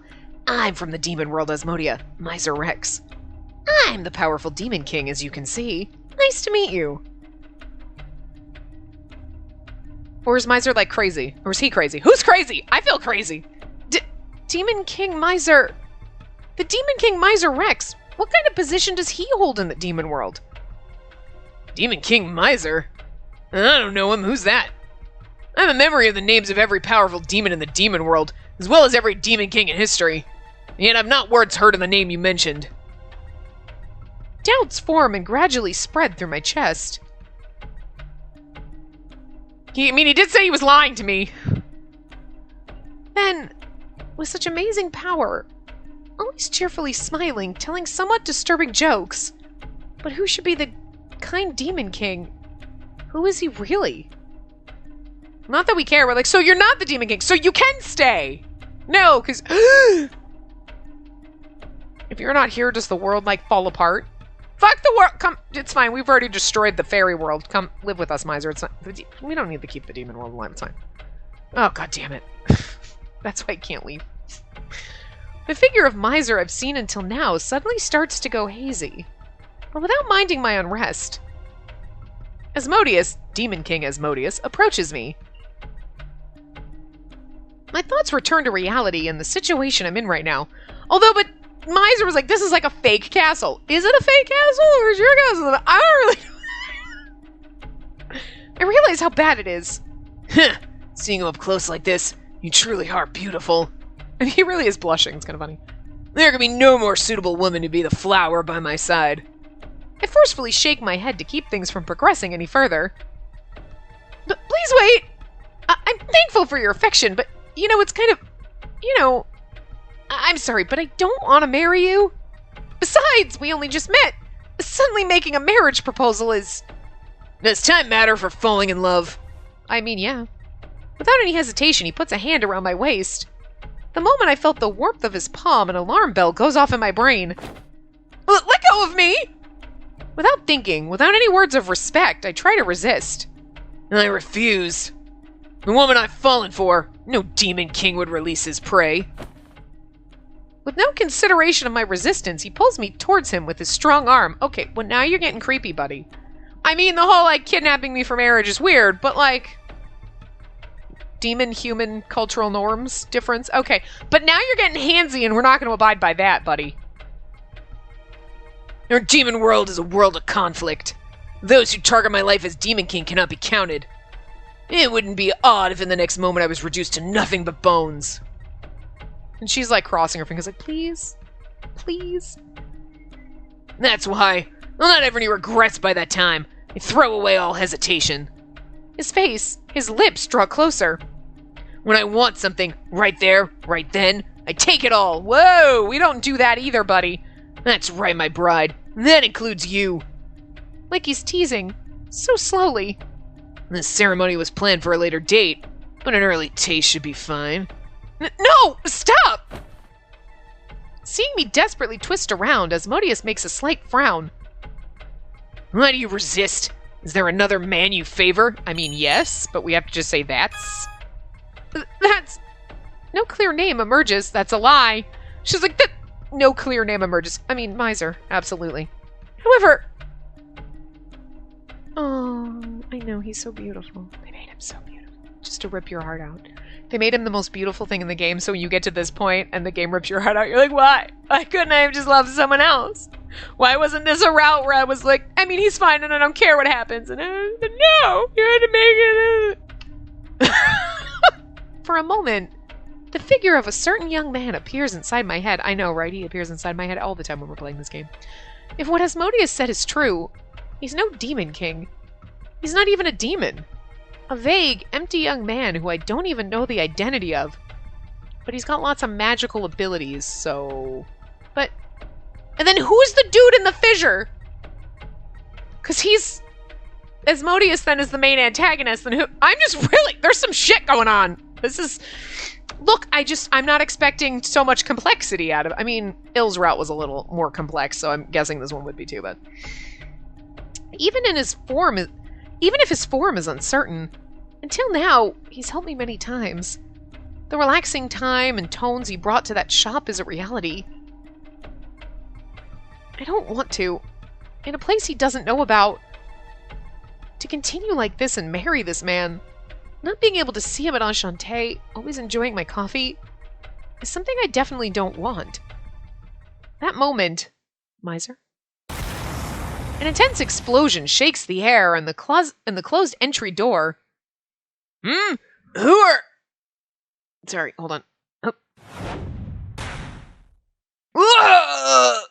Speaker 1: I'm from the demon world Asmodia, Mizer Rex. I'm the powerful Demon King, as you can see. Nice to meet you. Or is Mizer like crazy? Or is he crazy? Who's crazy? I feel crazy. Demon King Mizer. The Demon King Mizer Rex. What kind of position does he hold in the demon world? Demon King Mizer? I don't know him. Who's that? I have a memory of the names of every powerful demon in the demon world, as well as every Demon King in history. And yet I've not once heard of the name you mentioned. Doubts form and gradually spread through my chest. He did say he was lying to me. Then, with such amazing power, always cheerfully smiling, telling somewhat disturbing jokes. But who should be the kind Demon King? Who is he really? Not that we care, we're like, so you're not the Demon King, so you can stay! No, because... If you're not here, does the world, like, fall apart? Fuck the world! Come, it's fine, we've already destroyed the fairy world. Come, live with us, Mizer. It's not... We don't need to keep the demon world alive, it's fine. Oh, god damn it. That's why I can't leave. The figure of Mizer I've seen until now suddenly starts to go hazy. But without minding my unrest, Asmodius, Demon King Asmodius, approaches me. My thoughts return to reality and the situation I'm in right now. But Mizer was like, this is like a fake castle. Is it a fake castle or is your castle? I don't really... I realize how bad it is. Seeing him up close like this, you truly are beautiful. And he really is blushing. It's kind of funny. There can be no more suitable woman to be the flower by my side. I forcefully shake my head to keep things from progressing any further. But please wait! I'm thankful for your affection, but, it's kind of, I'm sorry, but I don't want to marry you. Besides, we only just met. Suddenly making a marriage proposal is... Does time matter for falling in love? I mean, yeah. Without any hesitation, he puts a hand around my waist. The moment I felt the warmth of his palm, an alarm bell goes off in my brain. Let go of me! Without thinking, without any words of respect, I try to resist. I refuse. The woman I've fallen for, no demon king would release his prey. With no consideration of my resistance, he pulls me towards him with his strong arm. Okay, well now you're getting creepy, buddy. I mean, the whole, kidnapping me for marriage is weird, but, demon-human cultural norms difference? Okay, but now you're getting handsy and we're not going to abide by that, buddy. Our demon world is a world of conflict. Those who target my life as Demon King cannot be counted. It wouldn't be odd if in the next moment I was reduced to nothing but bones. And she's crossing her fingers please? Please? That's why I'll not have any regrets by that time. I throw away all hesitation. His face, his lips draw closer. When I want something, right there, right then, I take it all. Whoa, we don't do that either, buddy. That's right, my bride. That includes you. Like he's teasing, so slowly. The ceremony was planned for a later date, but an early taste should be fine. No! Stop! Seeing me desperately twist around, Asmodius makes a slight frown. Why do you resist? Is there another man you favor? I mean, yes, but we have to just say that's... That's... No clear name emerges. That's a lie. She's like, that... No clear name emerges. I mean, Mizer. Absolutely. However... Oh, I know. He's so beautiful. They made him so beautiful. Just to rip your heart out. They made him the most beautiful thing in the game, so when you get to this point and the game rips your heart out, you're like, why? Why couldn't I have just loved someone else? Why wasn't this a route where I was like, I mean, he's fine and I don't care what happens. And no, you had to make it. For a moment, the figure of a certain young man appears inside my head. I know, right? He appears inside my head all the time when we're playing this game. If what Asmodius said is true, he's no demon king. He's not even a demon. A vague, empty young man who I don't even know the identity of. But he's got lots of magical abilities, so... But... And then who's the dude in the fissure? Because he's... Asmodius then is the main antagonist, and who... I'm just really... There's some shit going on. This is... Look, I'm not expecting so much complexity out of it. I mean, Ill's route was a little more complex, so I'm guessing this one would be too, but... Even if his form is uncertain, until now, he's helped me many times. The relaxing time and tones he brought to that shop is a reality. I don't want to, in a place he doesn't know about, to continue like this and marry this man. Not being able to see him at Enchante, always enjoying my coffee, is something I definitely don't want. That moment, Mizer. An intense explosion shakes the air and the closed entry door. Who are... Sorry, hold on. Oh.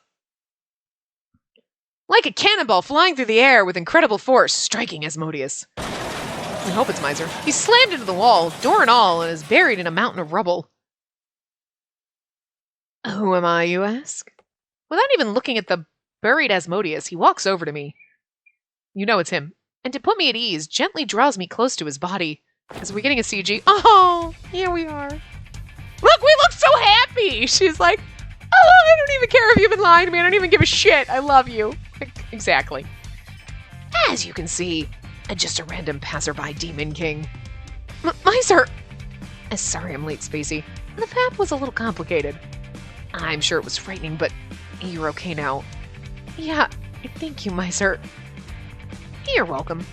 Speaker 1: Like a cannonball flying through the air with incredible force, striking Asmodius. I hope it's Mizer. He's slammed into the wall, door and all, and is buried in a mountain of rubble. Who am I, you ask? Without even looking at the buried Asmodius, he walks over to me. You know it's him. And to put me at ease, gently draws me close to his body. As we're getting a CG. Oh, here we are. Look, we look so happy! She's like, oh, I don't even care if you've been lying to me. I don't even give a shit. I love you. Exactly. As you can see, just a random passerby demon king. Mizer! Sorry I'm late, Spacey. The path was a little complicated. I'm sure it was frightening, but you're okay now. Yeah, thank you, Mizer. You're welcome.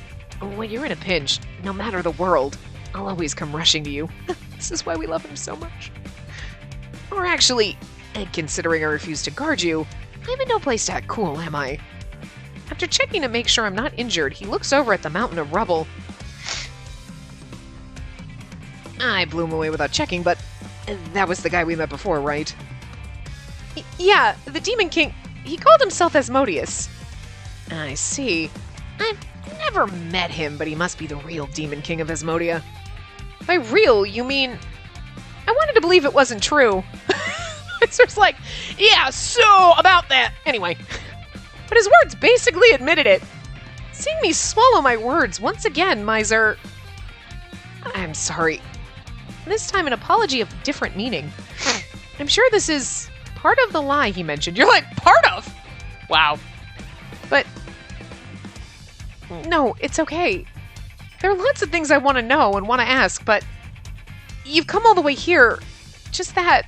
Speaker 1: When you're in a pinch, no matter the world, I'll always come rushing to you. This is why we love him so much. Or actually, considering I refuse to guard you, I'm in no place to act cool, am I? After checking to make sure I'm not injured, he looks over at the mountain of rubble. I blew him away without checking, but that was the guy we met before, right? Yeah, the Demon King, he called himself Asmodius. I see. I've never met him, but he must be the real Demon King of Asmodia. By real, you mean... I wanted to believe it wasn't true. It's just like, yeah, so about that. Anyway. But his words basically admitted it. Seeing me swallow my words once again, Mizer... I'm sorry. This time an apology of different meaning. I'm sure this is part of the lie he mentioned. You're like, part of? Wow. But... No, it's okay. There are lots of things I want to know and want to ask, but... You've come all the way here. Just that.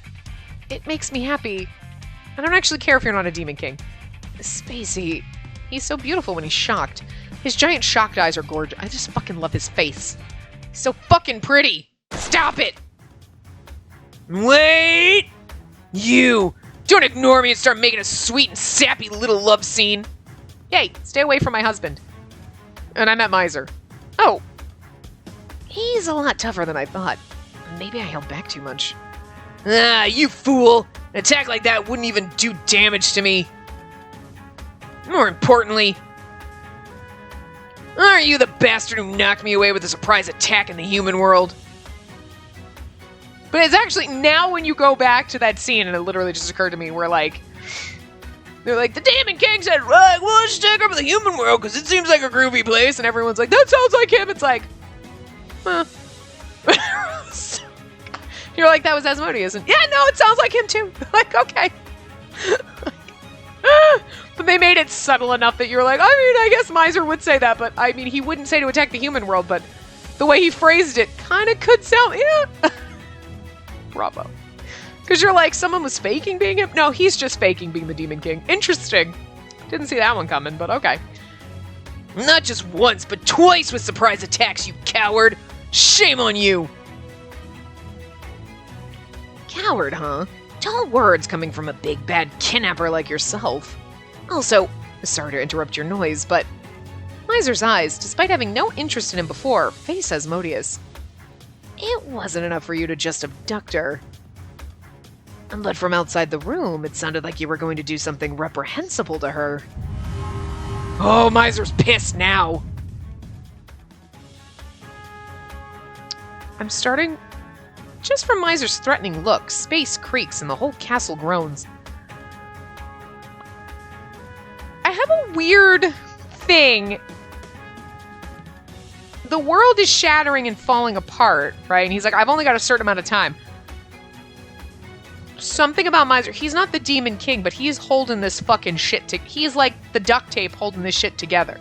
Speaker 1: It makes me happy. I don't actually care if you're not a Demon King. Spacey. He's so beautiful when he's shocked. His giant shocked eyes are gorgeous. I just fucking love his face. He's so fucking pretty. Stop it! Wait! You! Don't ignore me and start making a sweet and sappy little love scene. Yay, stay away from my husband. And I met Mizer. Oh. He's a lot tougher than I thought. Maybe I held back too much. Ah, you fool! An attack like that wouldn't even do damage to me. More importantly, aren't you the bastard who knocked me away with a surprise attack in the human world? But it's actually, now when you go back to that scene, and it literally just occurred to me, where like, they're like, the Demon King said, right, well, let's take over the human world, because it seems like a groovy place, and everyone's like, that sounds like him. It's like, huh. You're like, that was Asmodius, and yeah, no, it sounds like him too. Like, okay. But they made it subtle enough that you're like, I mean, I guess Mizer would say that, but I mean, he wouldn't say to attack the human world, but the way he phrased it kind of could sound, yeah. Bravo. Because you're like, someone was faking being him? No, he's just faking being the Demon King. Interesting. Didn't see that one coming, but okay. Not just once, but twice with surprise attacks, you coward. Shame on you. Coward, huh? Tall words coming from a big bad kidnapper like yourself. Also, sorry to interrupt your noise, but Mizer's eyes, despite having no interest in him before, face Asmodius. It wasn't enough for you to just abduct her. But from outside the room, it sounded like you were going to do something reprehensible to her. Oh, Mizer's pissed now. I'm starting... Just from Mizer's threatening look, space creaks and the whole castle groans. I have a weird thing. The world is shattering and falling apart, right? And he's like, I've only got a certain amount of time. Something about Mizer, he's not the Demon King, but he's holding this fucking shit he's like the duct tape holding this shit together.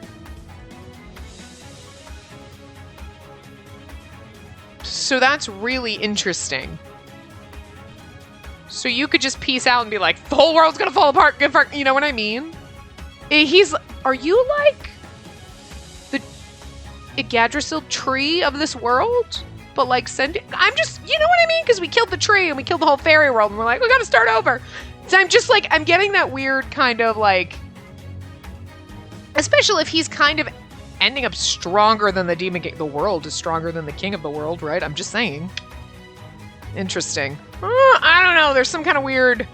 Speaker 1: So that's really interesting. So you could just peace out and be like, the whole world's gonna fall apart, you know what I mean? Are you like the Yggdrasil tree of this world? But like I'm just, you know what I mean? Because we killed the tree and we killed the whole fairy world and we're like, we gotta start over. So I'm just like, I'm getting that weird kind of like, especially if he's kind of ending up stronger than the Demon King. The world is stronger than the king of the world, right? I'm just saying. Interesting. I don't know. There's some kind of weird...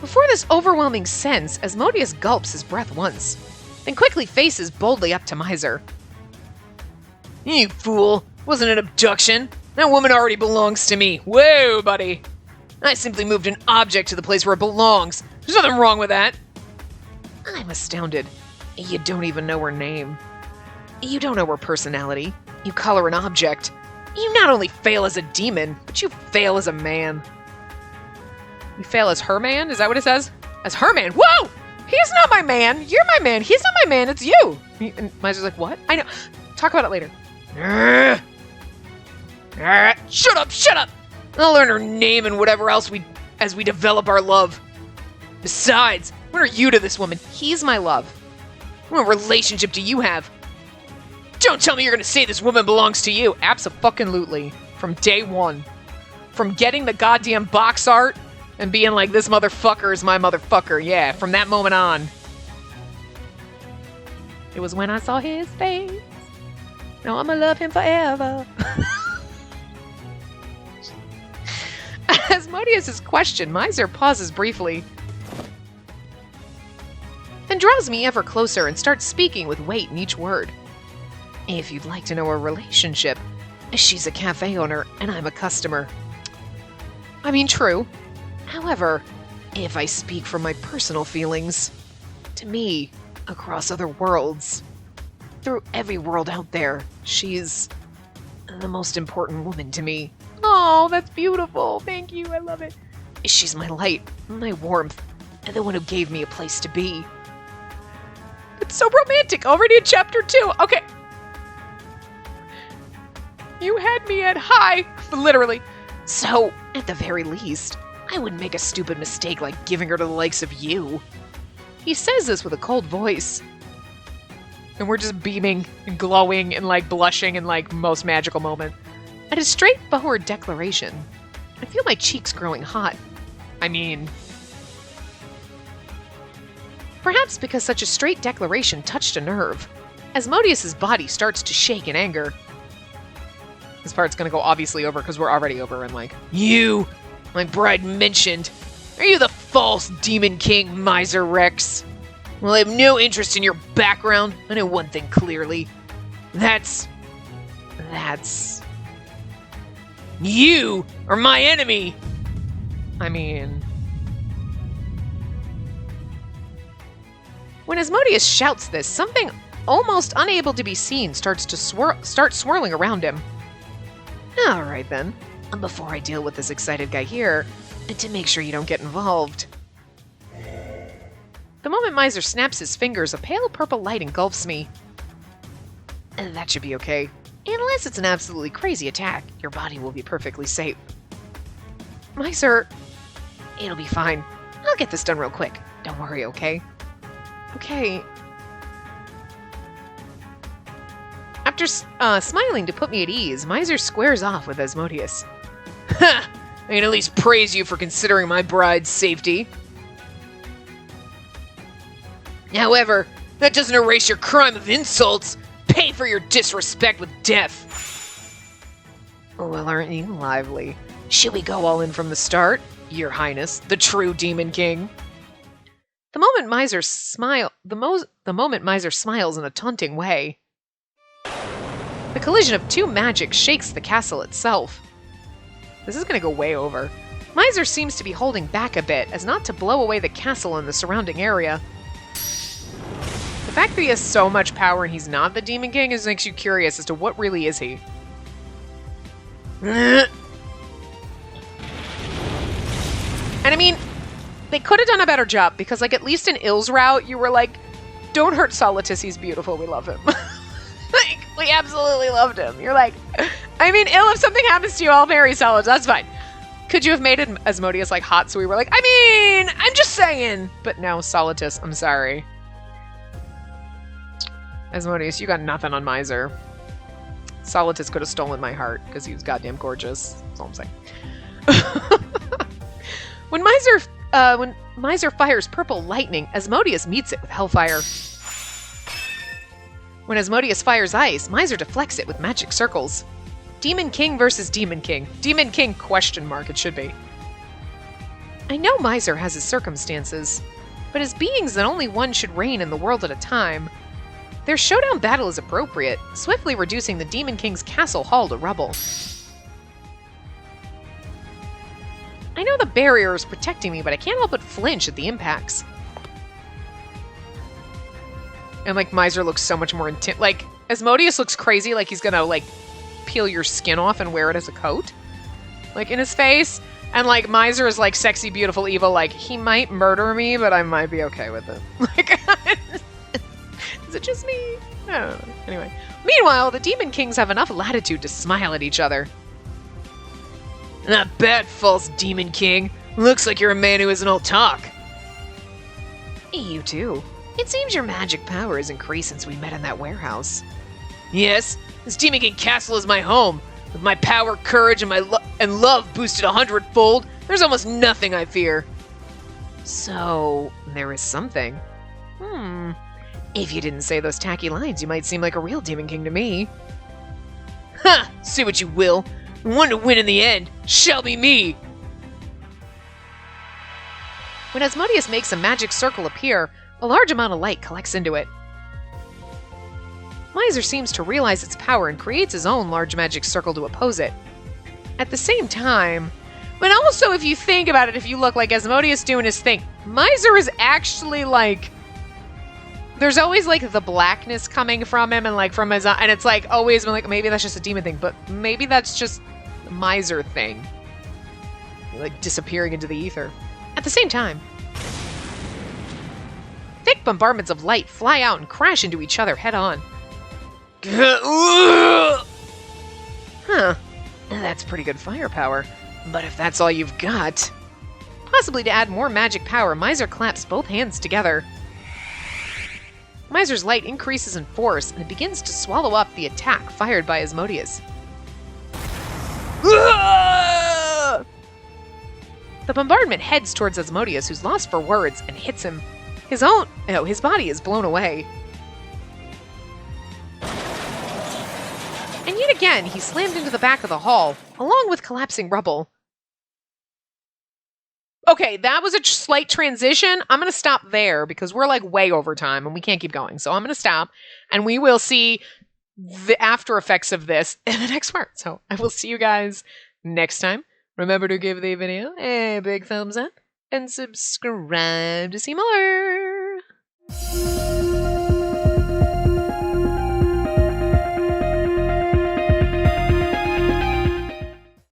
Speaker 1: Before this overwhelming sense, Asmodius gulps his breath once, then quickly faces boldly up to Mizer. You fool. Wasn't an abduction. That woman already belongs to me. Whoa, buddy. I simply moved an object to the place where it belongs. There's nothing wrong with that. I'm astounded. You don't even know her name. You don't know her personality. You call her an object. You not only fail as a demon, but you fail as a man. You fail as her man? Is that what it says? As her man? Whoa! He's not my man. You're my man. He's not my man. It's you. And Mizer's like, what? I know. Talk about it later. Shut up! Shut up! I'll learn her name and whatever else as we develop our love. Besides, what are you to this woman? He's my love. What relationship do you have? Don't tell me you're gonna say this woman belongs to you. Abso-fucking-lutely. From day one. From getting the goddamn box art and being like, this motherfucker is my motherfucker. Yeah, from that moment on. It was when I saw his face. Now I'ma love him forever. Asmodius' question, Mizer pauses briefly, then draws me ever closer and starts speaking with weight in each word. If you'd like to know our relationship, she's a cafe owner and I'm a customer. I mean, true. However, if I speak from my personal feelings, to me, across other worlds, through every world out there, she's the most important woman to me. Oh, that's beautiful. Thank you. I love it. She's my light, my warmth, and the one who gave me a place to be. It's so romantic. Already in chapter 2. Okay. You had me at high. Literally. So, at the very least, I wouldn't make a stupid mistake like giving her to the likes of you. He says this with a cold voice. And we're just beaming and glowing and like blushing in like most magical moment. At his straightforward declaration, I feel my cheeks growing hot. I mean, perhaps because such a straight declaration touched a nerve, Asmodius' body starts to shake in anger. This part's gonna go obviously over because we're already over and like, you, my bride mentioned, are you the false demon king, Mizer Rex? Well, I have no interest in your background. I know one thing clearly. That's... You are my enemy! I mean... When Asmodius shouts this, something almost unable to be seen starts to start swirling around him. Alright then. Before I deal with this excited guy here, to make sure you don't get involved. The moment Mizer snaps his fingers, a pale purple light engulfs me. That should be okay. Unless it's an absolutely crazy attack, your body will be perfectly safe. Mizer, it'll be fine. I'll get this done real quick. Don't worry, okay? Okay. After smiling to put me at ease, Mizer squares off with Asmodius. Ha! I can at least praise you for considering my bride's safety. However, that doesn't erase your crime of insults. Pay for your disrespect with death. Well, aren't you lively? Should we go all in from the start, Your Highness, the true Demon King? The moment Mizer smiles in a taunting way. The collision of two magic shakes the castle itself. This is going to go way over. Mizer seems to be holding back a bit, as not to blow away the castle and the surrounding area. The fact that he has so much power and he's not the Demon King makes you curious as to what really is he. And I mean, they could have done a better job, because like at least in Ill's route, you were like, don't hurt Solitus, he's beautiful, we love him. Like, we absolutely loved him. You're like, I mean, Ill, if something happens to you, I'll marry Solitus, that's fine. Could you have made Asmodius like hot so we were like, I mean, I'm just saying. But no, Solitus, I'm sorry. Asmodius, you got nothing on Mizer. Solitus could have stolen my heart because he was goddamn gorgeous. That's all I'm saying. When Mizer fires purple lightning, Asmodius meets it with hellfire. When Asmodius fires ice, Mizer deflects it with magic circles. Demon King versus Demon King. Demon King ? It should be. I know Mizer has his circumstances, but as beings that only one should reign in the world at a time, their showdown battle is appropriate, swiftly reducing the Demon King's castle hall to rubble. I know the barrier is protecting me, but I can't help but flinch at the impacts. And like Mizer looks so much more intense. Like Asmodius looks crazy, like he's gonna like peel your skin off and wear it as a coat, like in his face. And like Mizer is like sexy, beautiful, evil. Like he might murder me, but I might be okay with it. Like, is it just me? I don't know. Anyway, meanwhile, the Demon Kings have enough latitude to smile at each other. Not bad, false Demon King. Looks like you're a man who isn't all talk. You too. It seems your magic power has increased since we met in that warehouse. Yes, this Demon King castle is my home. With my power, courage, and my love boosted 100-fold, there's almost nothing I fear. So, there is something. If you didn't say those tacky lines, you might seem like a real Demon King to me. Ha! Say what you will. The one to win in the end shall be me. When Asmodius makes a magic circle appear, a large amount of light collects into it. Mizer seems to realize its power and creates his own large magic circle to oppose it. At the same time, but also if you think about it, if you look like Asmodius doing his thing, Mizer is actually like, there's always like the blackness coming from him and like from his, and it's like always been like, maybe that's just a demon thing, but maybe that's just the Mizer thing. Like disappearing into the ether. At the same time, thick bombardments of light fly out and crash into each other head on. Huh. That's pretty good firepower. But if that's all you've got... Possibly to add more magic power, Mizer claps both hands together. Mizer's light increases in force, and it begins to swallow up the attack fired by Asmodius. The bombardment heads towards Asmodius, who's lost for words, and hits him. His body is blown away. And yet again, he slammed into the back of the hall, along with collapsing rubble. Okay, that was a slight transition. I'm going to stop there because we're like way over time and we can't keep going. So I'm going to stop and we will see the after effects of this in the next part. So I will see you guys next time. Remember to give the video a big thumbs up and subscribe to see more.